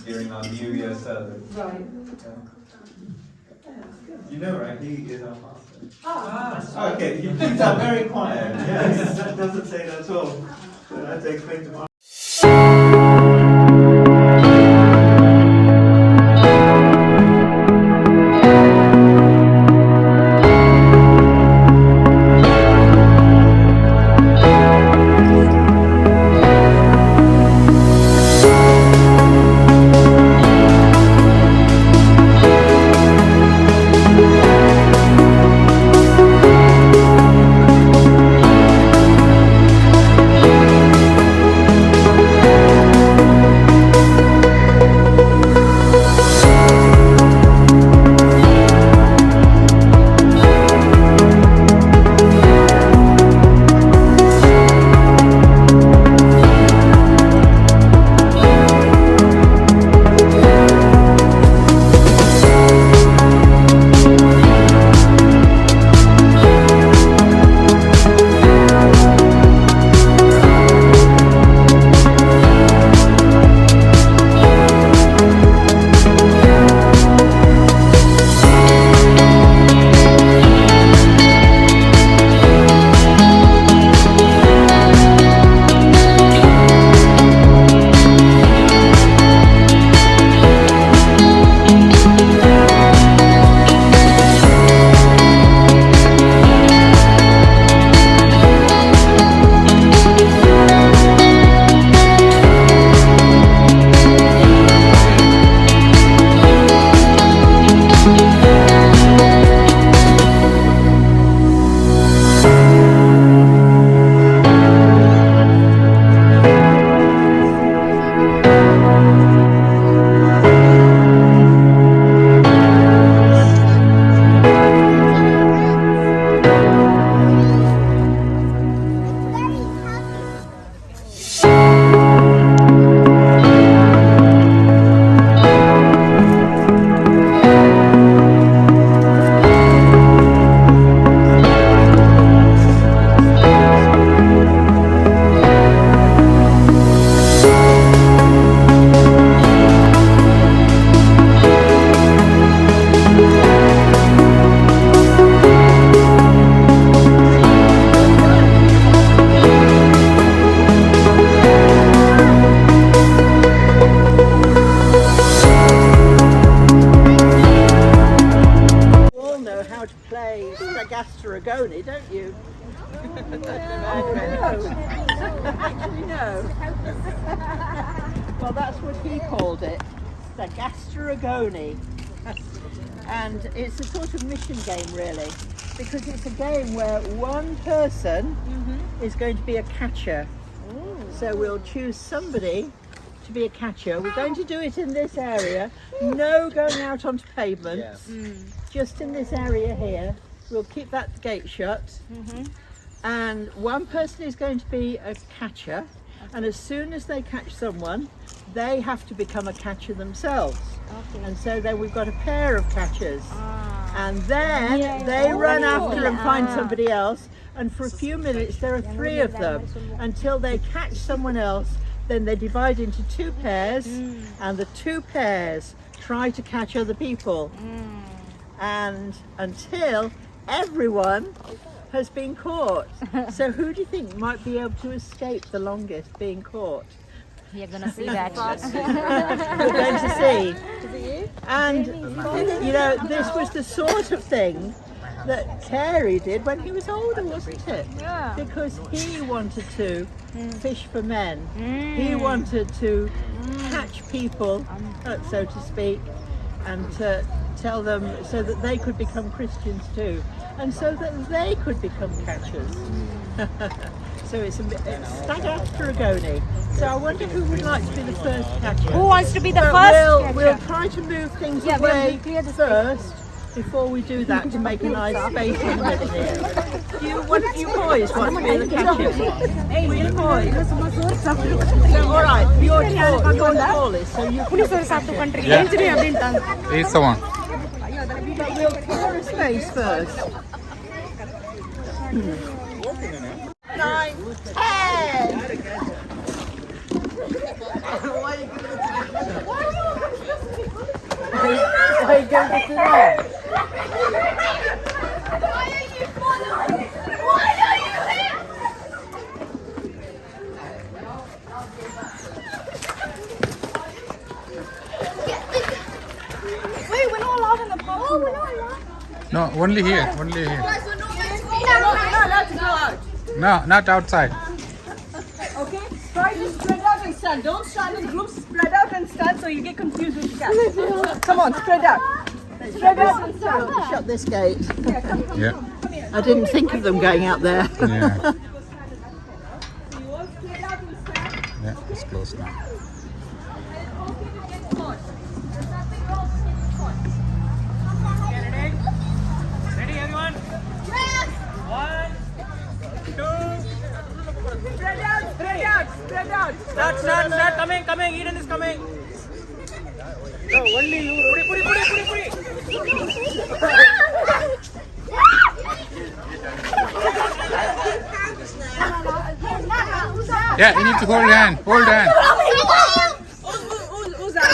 during our New Year service. Right. You know, right? He is our pastor. Ah, Okay, you things are very quiet. Yes, that doesn't say that at all. So that's explained to Actually, no. Well, that's what he called it, the gastrogony. And it's a sort of mission game, really, because it's a game where one person is going to be a catcher. So we'll choose somebody to be a catcher. We're going to do it in this area. No going out onto pavements. Just in this area here. We'll keep that gate shut. And one person is going to be a catcher. And as soon as they catch someone, they have to become a catcher themselves. And so then we've got a pair of catchers. And then they run after and find somebody else. And for a few minutes there are 3 of them until they catch someone else. Then they divide into 2 pairs, and the 2 pairs try to catch other people. And until everyone has been caught. So who do you think might be able to escape the longest being caught? You're gonna see that. We're going to see. And you know, this was the sort of thing that Carey did when he was older, wasn't it? Yeah. Because he wanted to fish for men. He wanted to catch people, so to speak, and to tell them so that they could become Christians too, and so that they could become catchers. So it's stagastrogony. So I wonder who would like to be the first catcher. Who wants to be the first catcher? We'll try to move things away first before we do that to make a nice space in the middle here. One of you boys want to be the catcher? Hey, you boys. So, all right, you're tallest, so you can He's the one. But we'll clear a space first. 9, 10. Why are you going to do that? Why are you following? Why are you here? Wait, we're not allowed in the park. Oh, we're not allowed. No, only here. Only here. We're not allowed to go out. No, not outside. Okay? Try to spread out and stand. Don't stand in groups. Spread out and stand so you get confused with the cat. Come on, spread out. Spread out and stand. Shut this gate. Yeah. I didn't think of them going out there. Yeah. Yeah, it's closed now. Ready, everyone? Yes. 1, 2. Spread out, spread out, spread out. Start. Coming. Eden is coming. No, only you. Puri. Yeah, you need to hold hand. Hold hand. Who's that?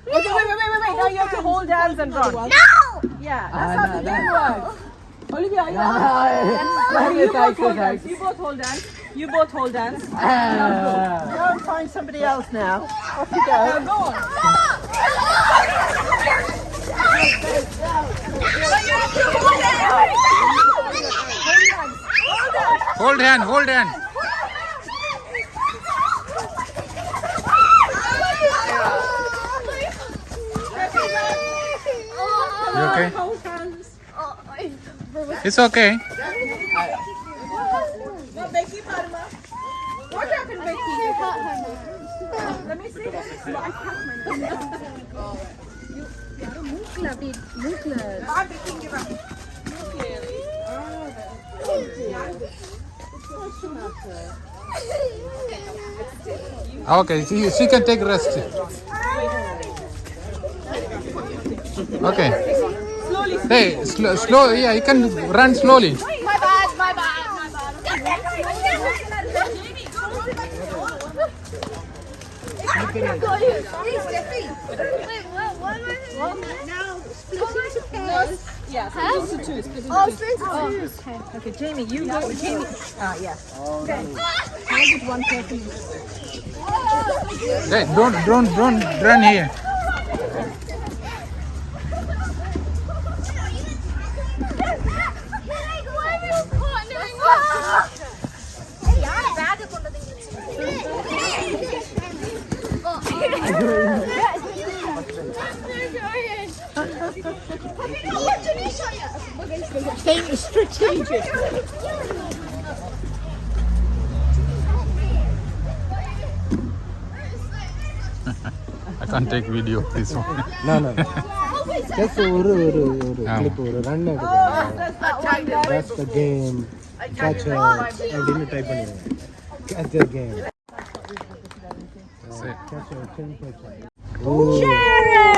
Okay, wait. Now you have to hold hands and run. No. Yeah, that's how the game works. Olivia, are you You both hold hands. You both hold hands. Go and find somebody else now. Off you go. Go on. Hold hand. You okay? It's okay. No, Becky, Parma. What happened, Becky? Let me see. No, I can't. I'm picking you up. Okay, she can take rest. Okay. Slowly. Hey, slow. Yeah, you can run slowly. My bad. Yeah, split into two. Okay, Jamie, you go. Jamie. Yeah. Okay. How did one person? Hey, don't run here. Think strategically. I can't take video of this one. No. Just clip run That's the game. Catch and dinner type catch the game. Sharon!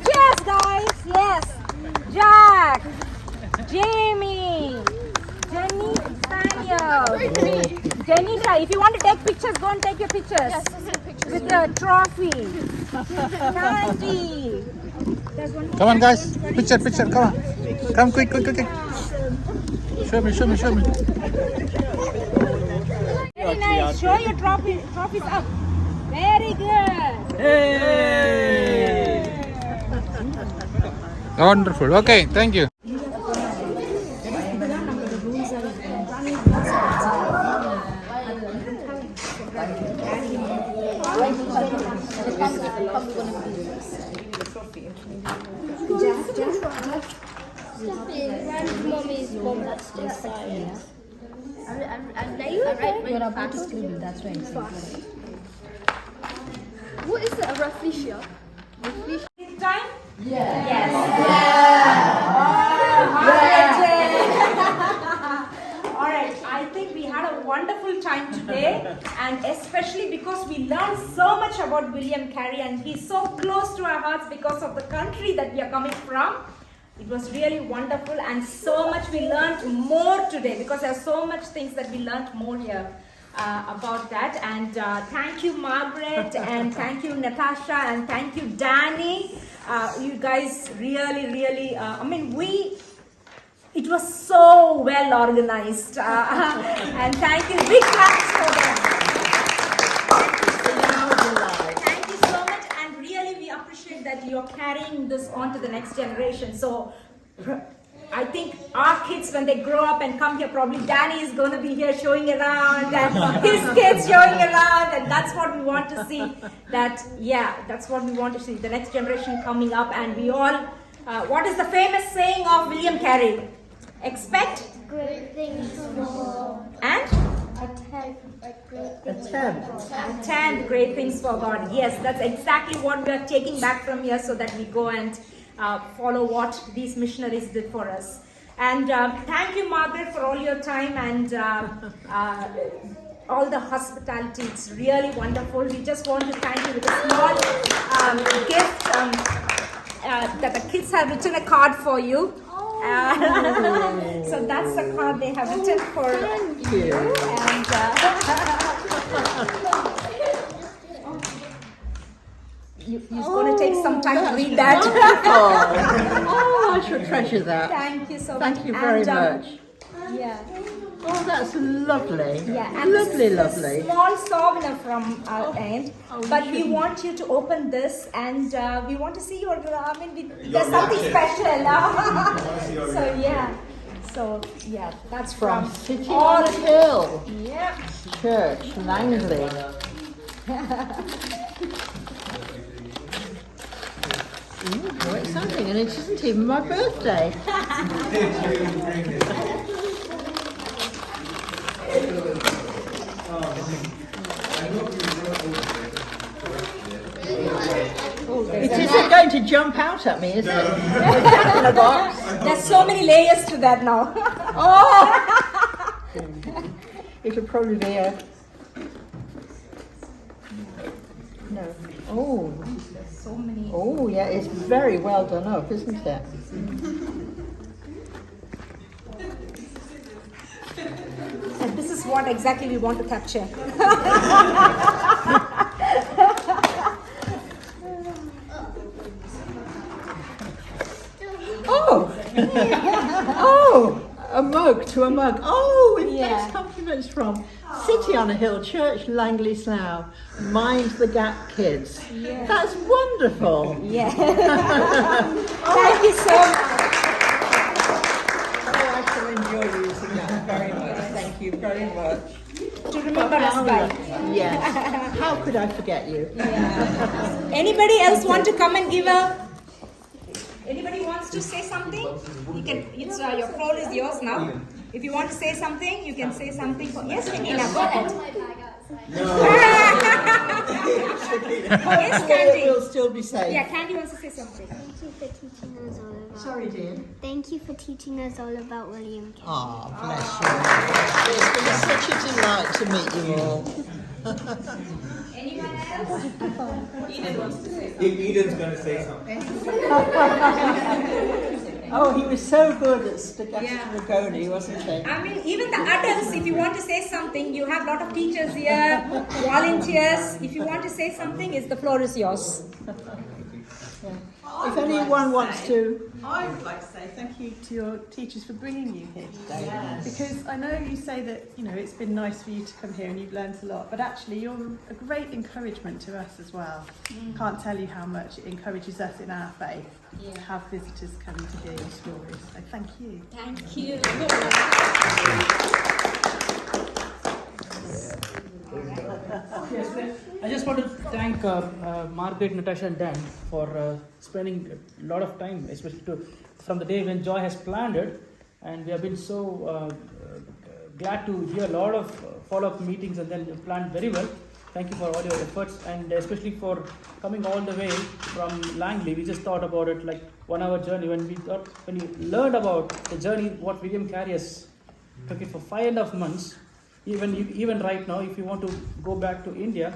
Yes, guys, yes. Jack, Jamie, Jenny, Daniel, Jenita. If you want to take pictures, go and take your pictures with the trophy. Candy. Come on, guys. Picture. Come on. Come quick. Show me. Very nice. Show your trophies up. Very good. Hey! Wonderful. Okay, thank you. Mommy's bombastic science. You're about to scribble, that's right. What is it, a rafflesia? Time? Yes. All right. I think we had a wonderful time today, and especially because we learned so much about William Carey, and he's so close to our hearts because of the country that we are coming from. It was really wonderful, and so much we learned more today because there are so much things that we learned more here about that. And thank you, Margaret, and thank you, Natasha, and thank you, Danny. You guys really, it was so well organized. And thank you, big claps for that. Thank you so much, and really we appreciate that you're carrying this on to the next generation. So I think our kids, when they grow up and come here, probably Danny is going to be here showing around, and his kids showing around, and that's what we want to see. That's what we want to see, the next generation coming up. And we all, what is the famous saying of William Carey? Expect Great things for and attend great things for God. Yes, that's exactly what we are taking back from here, so that we go and follow what these missionaries did for us. And thank you, Margaret, for all your time and all the hospitality. It's really wonderful. We just want to thank you with a small gift that the kids have written a card for you. So that's the card they have written for you. And you're going to take some time to read that. Oh, I should treasure that. Thank you so much. Thank you very much. Yeah. Oh, that's lovely. Yeah, and lovely. this is a small souvenir from our end, but we want you to open this, and we want to see your. There's something special. So that's from City on a Hill. Yeah. Church, Langley. How exciting, and it isn't even my birthday. It isn't going to jump out at me, is it? In a box. There's so many layers to that now. Oh! It'll probably be a... No. Oh. So many. Oh, yeah, it's very well done up, isn't it? And this is what exactly we want to capture. Oh! Oh! A mug to a mug. Oh, with Yeah. nice compliments from City on a Hill, Church, Langley, Slough. Mind the Gap Kids. Yeah. That's wonderful. Yeah. Thank you so much. Oh, I shall enjoy using that very much. Thank you very much. To remember us by. Yes. How could I forget you? Yeah. Anybody else want to come and give a? Anybody wants to say something, you can. It's your floor is yours now. If you want to say something, you can say something. Yes, Nina, go ahead. Yes, Candy. We'll still be safe. Yeah, Candy wants to say something. Thank you for teaching us all about. Sorry, dear. Thank you for teaching us all about William Carey. Ah, bless you. It's been such a delight to meet you all. Anyone else? Eden wants to say Eden's going to say something. Oh, he was so good at Staccato, wasn't he? I mean, even the adults, if you want to say something, you have a lot of teachers here, volunteers. If you want to say something, the floor is yours. If anyone wants to. I would like to say thank you to your teachers for bringing you here today. Yes. Because I know you say that, you know, it's been nice for you to come here and you've learned a lot, but actually you're a great encouragement to us as well. Can't tell you how much it encourages us in our faith to have visitors coming to hear your stories. So thank you. Thank you. Yes, I just want to thank Margaret, Natasha and Dan for spending a lot of time, especially from the day when Joy has planned it, and we have been so glad to hear a lot of follow-up meetings and then planned very well. Thank you for all your efforts, and especially for coming all the way from Langley. We just thought about it like 1 hour journey. When we learned about the journey, what William Carey has took it for 5.5 months. Even right now, if you want to go back to India,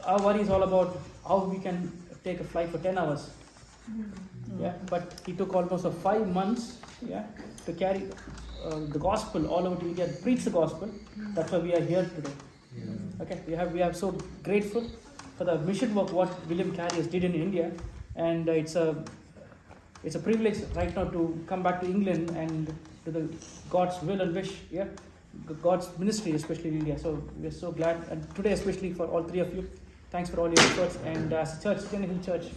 our worry is all about how we can take a flight for 10 hours. Yeah, but it took almost 5 months, to carry the gospel all over to India, preach the gospel. That's why we are here today. Okay, we are so grateful for the mission work what William Carey has did in India, and it's a privilege right now to come back to England and to the God's will and wish. God's ministry, especially in India. So we are so glad, and today especially for all three of you. Thanks for all your efforts, and as a church, Tenny Hill Church,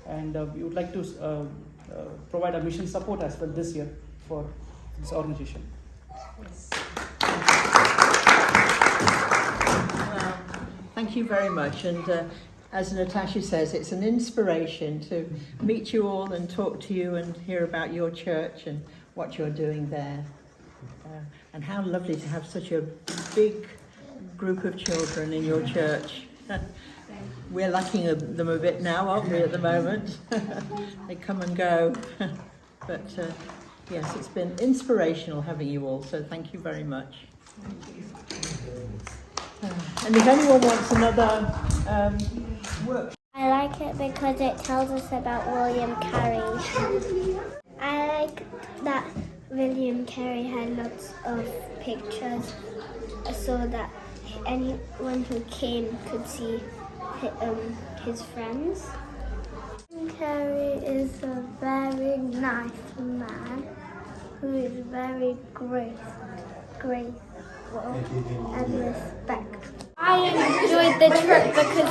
and we would like to provide a mission support as well this year for this organization. Thank you very much, and as Natasha says, it's an inspiration to meet you all and talk to you and hear about your church and what you're doing there. And how lovely to have such a big group of children in your church. We're lacking them a bit now, aren't we, at the moment? They come and go. But yes, it's been inspirational having you all, so thank you very much. And if anyone wants another work. I like it because it tells us about William Carey. I like that William Carey had lots of pictures so that anyone who came could see his friends. William Carey is a very nice man who is very grateful and respectful. I enjoyed the trip because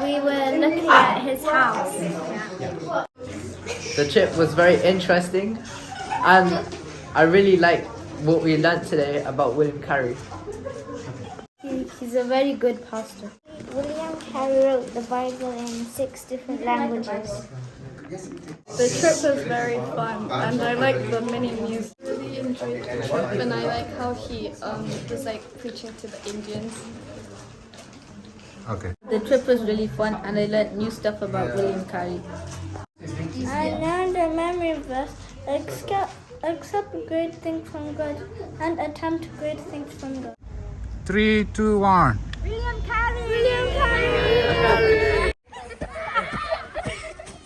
we were looking at his house. The trip was very interesting, and I really like what we learnt today about William Carey. He's a very good pastor. William Carey wrote the Bible in 6 different languages. The trip was very fun, and I liked the mini music. I really enjoyed the trip, and I like how he was like preaching to the Indians. Okay. The trip was really fun, and I learned new stuff about William Carey. I learned a memory verse: accept great things from God and attempt great things from God. 3, 2, 1. William Carey! William Carey!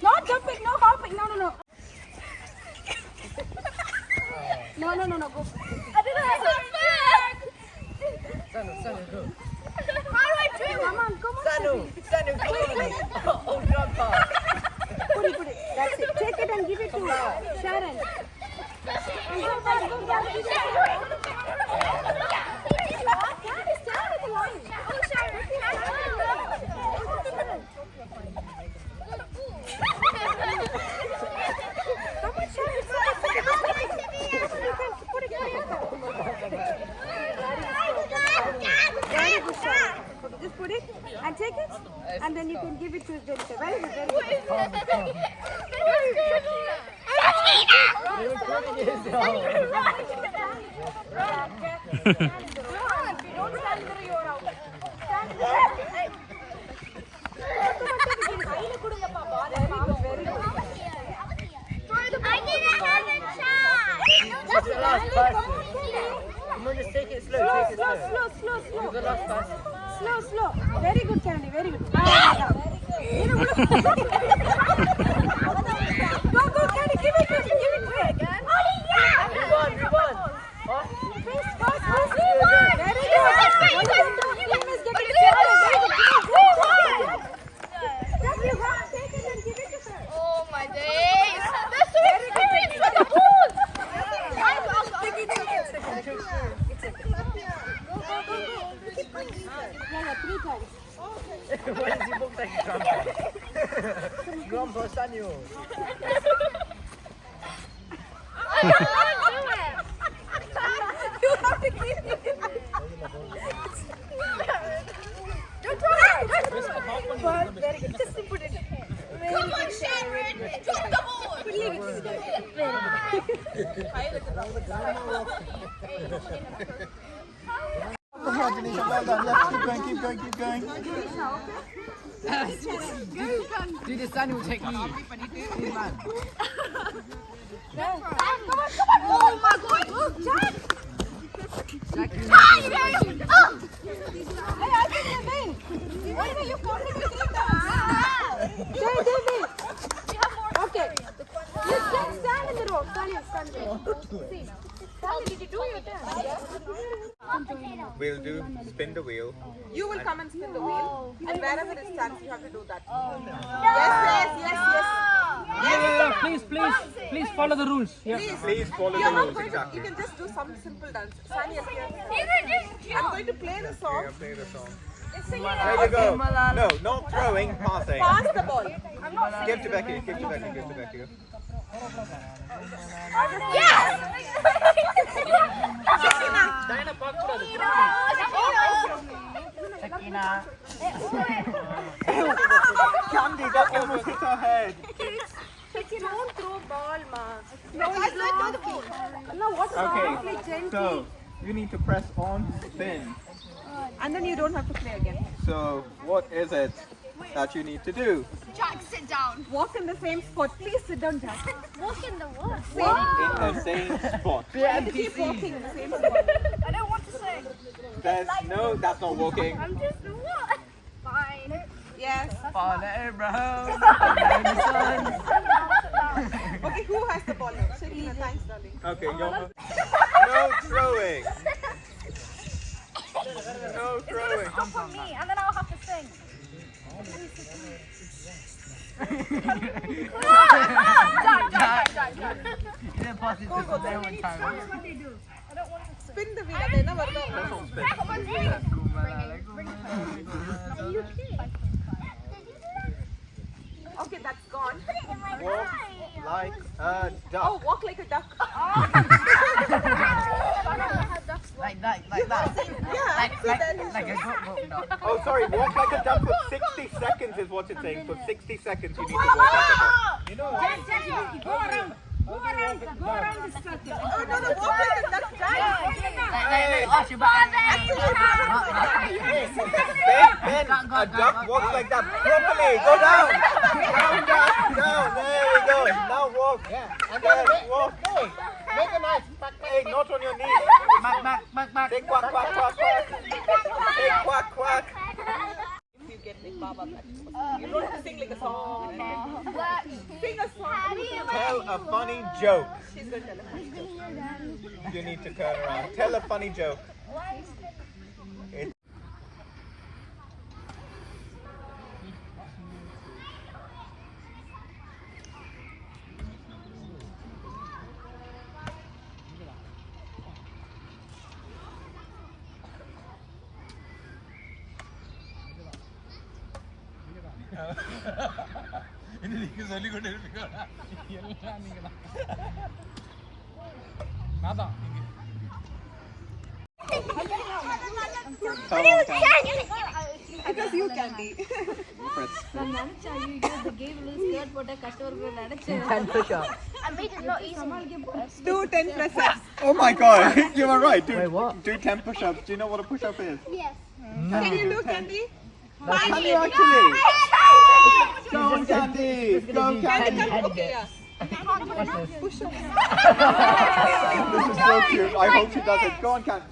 No jumping, no hopping, no. No, go. I didn't have Sanu, go. How do I do it? Come on. Sanu, come on. Oh, grandpa. Put it. That's it. Take it and give it to Sharon. Just put it and take it, and then you can give it to Jennifer. Very good. That's the last person. Come on, just take it slow. Take it slow. Slow. You're the last person. Slow. Very good, Candy. Very good. Go, Candy. Give it to her. We won. Very good. Oh my days! They're so experienced with the pool! Why does he look like a grandpa? Grandpa Samuel. I can't do it! You have to keep it. Don't try it. Very good. Just put it. Come on, Sharon! Drop the ball! Well done. Yes, keep going. Do the Samuel technique. Oh my god! Look, Jack! Hey, I think you're big. Why are you coming with me? Okay. You stand in the road. Stand here. See. Stanley, did you do your turn? We'll do spin the wheel. You will come and spin the wheel, and wherever it stands, you have to do that. Yeah, please follow the rules. Yeah. Please follow You're the not rules going to, exactly. you can just do some simple dance. Sani is here. You I'm going to play the song. Yeah, play the song. It's singing. There you go. No, not throwing, passing. Pass the ball. Give to Becky. Yes! Candy, that almost hit her head. Don't throw ball, ma. No, he's not throw the ball. No, what's wrong? Okay, Play gently. so you need to press on spin. And then you don't have to play again. So what is it that you need to do? Jack, sit down. Walk in the same spot. Please sit down, Jack. Walk in the wood. In the same spot. Keep walking in the same spot. I don't want to sing. That's not walking. I'm just what? Fine. Yes. Father Abraham. Okay, who has the ball now? Shakina, thanks, darling. Okay, no throwing. No throwing. Stop for me, and then I'll have to sing. Jack. You didn't pass it to there one time. I don't want to sing. Spin the wheel. They never know. Jack, I'm on three. Bring it. Are you okay? Okay, that's gone. Walk like a Oh, duck. walk like a duck. Like that. Yeah, Like a duck. Oh, sorry. Walk like a duck for 60 seconds is what it's saying. For 60 seconds, you need to walk like a duck. You know. Go around the circle. Oh, no, walk like a duck, Jack. Arch your back. Ben, a duck walks like that properly. Go down. Down. There we go. Now walk. And then walk. Make a nice Hey, not on your knees. Back. Say quack. Say quack. You get me, Baba. You don't have to sing like a song. Sing a song. Tell a funny joke. She's going to tell a funny joke. You need to turn around. Tell a funny joke. Because you can be. 10 push-ups. I made it not easy. Do 10 plus ups. Oh my god, you were right. Wait, what? Do 10 push-ups. Do you know what a push-up is? Yes. Can you look, Andy? Can you actually? Go on, Candy. Go, Candy. Push up. This is so cute. I hope she does it. Go on, Candy.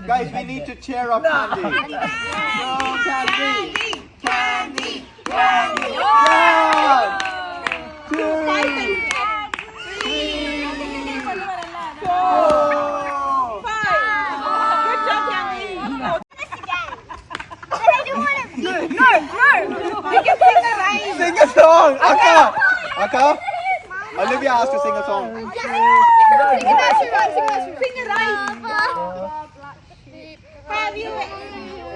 Guys, we need to cheer up Candy. Go, Candy. Candy. Candy. 1, 2, 3, 4, 5. Good job, Candy. Sing a song, Aka. Aka. Olivia asked to sing a song. Sing it right. Have you?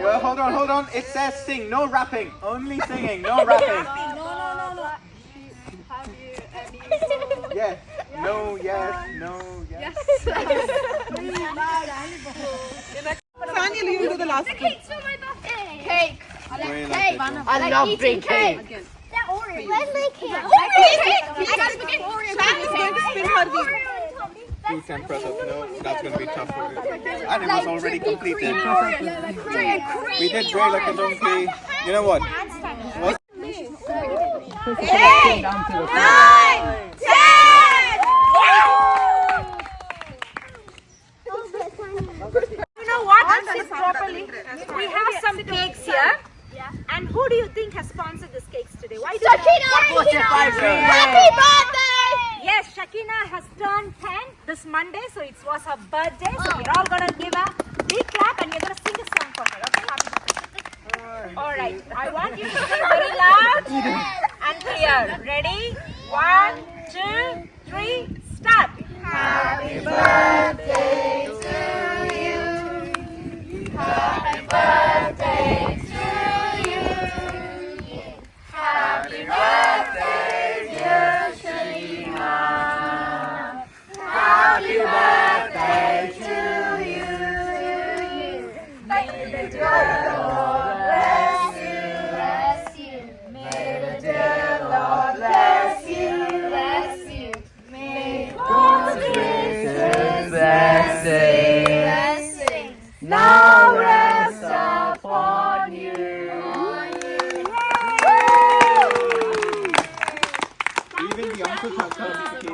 Well, hold on. It says sing, no rapping. Only singing, no rapping. No. Yes. No, yes, no, yes. Daniel, you do the last one. Cakes for my birthday. Cake. Very Cake. lovely. I love big cake. They're orange. Where's my cake? I got to get Sam is going to spin her wheel. You can press up. No, that's going to be tough for you. And it was already completed. We did great like a donkey. You know what? What? 8, 9, 10. You know what? Sit properly. We have some cakes here. And who do you think has sponsored these cakes today? Why do you Happy birthday! Yes, Shakina has turned 10 this Monday, so it was her birthday. So we're all gonna give a big clap and you're gonna sing a song for her. Okay, happy birthday. All right, I want you to sing very loud and clear. Ready? 1, 2, 3, start. Happy birthday to you. Happy birthday to you. Happy birthday, dear Shakina. Happy birthday to you. May the dear Lord bless you. May the dear Lord bless you. May God's gracious blessings now rest upon you. Even the uncles have come to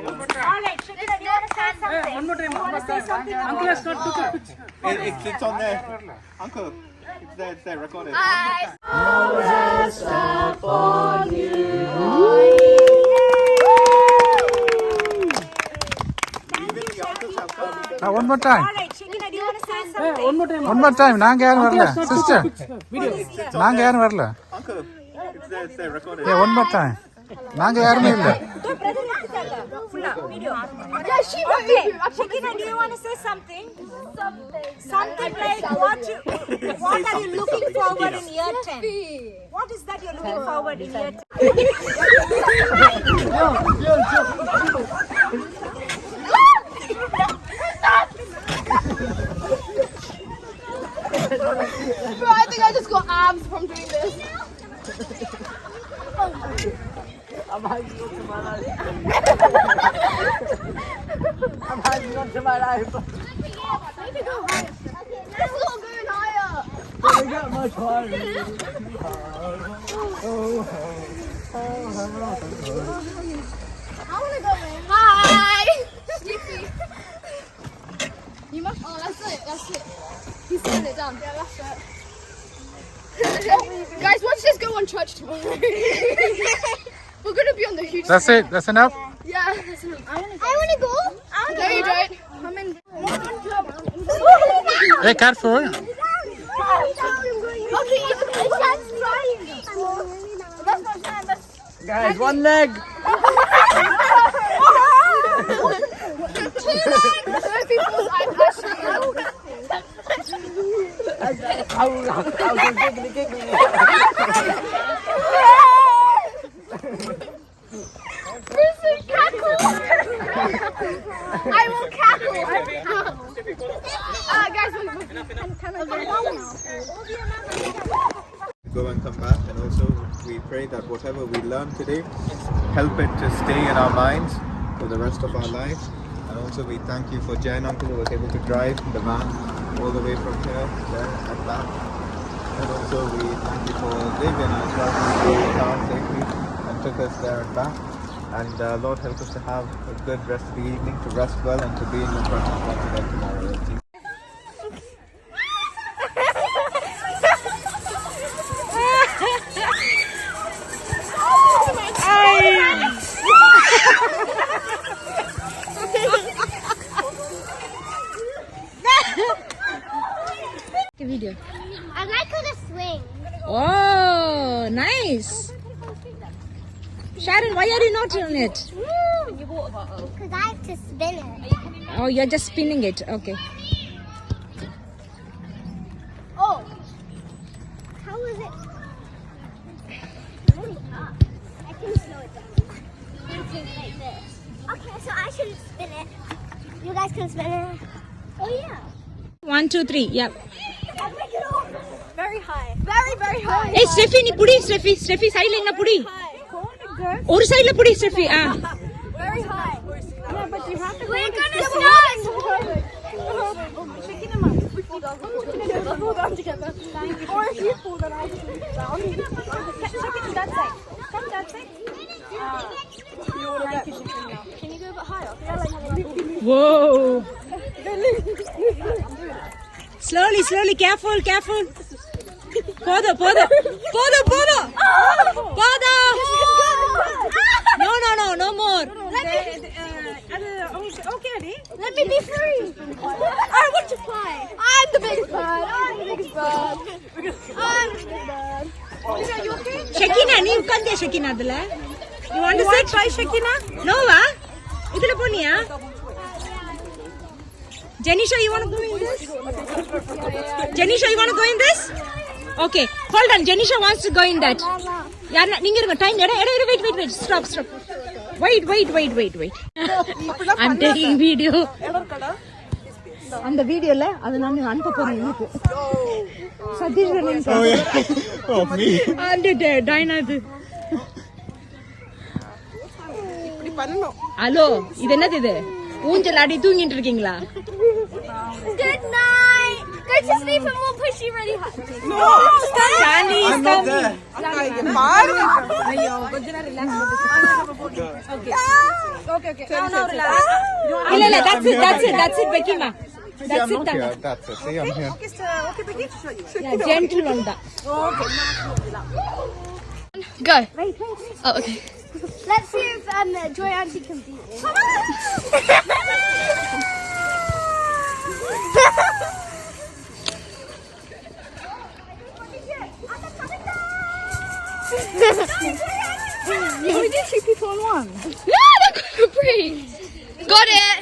All right, Shakina, do you want to say something? One more time. You want to say something? Uncle has not took a picture. It's on there. Uncle, it's there, recorded. Rest upon you. Even the uncles have come. One more time. All right, Shakina, do you want to say something? One more time. One more time. நாங்க யாரும் வரல. Sister. Video. நாங்க யாரும் வரல. Uncle, it's there, recorded. Yeah, one more time. நாங்க யாருமே இல்ல. Okay, Shakina, do you want to say something? Something like what are you looking forward in year 10? What is that you're looking forward in year 10? Bro, I think I just got arms from doing this. I'm hanging on to my life. I'm hanging on to my life. Let's go going higher. We got much higher. I want to go in. Hi. Sneaky. You must. Oh, that's it. That's it. He's throwing it down. Yeah, that's it. Guys, watch this go on church tomorrow. We're gonna be on the huge. That's it. That's enough. Yeah, that's enough. I wanna go. No, you don't. I'm in. Hey, careful. Okay, that's not time. Guys, one leg. Two legs. Those people's I will cackle. Guys, Go and come back, and also we we pray that whatever we learn today, help it to stay in our minds for the rest of our lives. And also we thank you for Jain uncle who was able to drive the van all the way from here, there and back. And also we thank you for Vivian as well, who drove the car safely and took us there and back. And Lord, help us to have a good rest of the evening, to rest well and to be in your presence once again tomorrow. In Jesus' Video. I like how to swing. Oh, nice. Sharon, why are you not on it? Because I have to spin it. Oh, you're just spinning it. Okay. Oh! How is it? Really tough. I can slow it down. Something like this. Okay, so I should spin it. You guys can spin it. Oh, yeah. 1, 2, 3. Yeah. Very high. Very, very high. Hey, Steffi, ni pudi. Steffi, side la inga pudi. Oru side la pudi, Steffi. Ah. Very high. Yeah, but you have to. We're gonna start. Hold on together. Or if you pull, then I can pull down. Check it to that side. From that side. Can you go a bit higher? Whoa. Slowly, slowly. Careful, careful. Further. No more. Let me be free. I want to fly. I'm the biggest bird. I'm the biggest bird. You okay? Shakina, you can't get Shakina. You want to sit? Try Shakina? No, va? Idhula poniya? Janisha, you want to go in this? Janisha, you want to go in this? Okay, hold on. Janisha wants to go in that. Yeah, time. Wait. Stop. Wait. I'm taking video. And the video la adu nanu anupa poren inikku Satish Ganesh. Oh yeah. Oh me. And Dina idu. இப்படி பண்ணனும். Hello இது என்னது இது? ஊஞ்சல் ஆடி தூங்கிட்டு இருக்கீங்களா? Good night. Go to sleep and we'll push you really hard. No. Stanley is coming. இங்க பாருங்க. ஐயோ கொஞ்ச நேரம் ரிலாக்ஸ் பண்ணிட்டு. Okay. No, relax. இல்ல, that's it, Bekima. That's it. That's it. See, I'm here. Okay, Becky. Yeah, gentle one da. Okay. Go. Wait. Oh, okay. Let's see if Joy Auntie can beat me. We did 2 people in one. Yeah, that could breathe. Got it.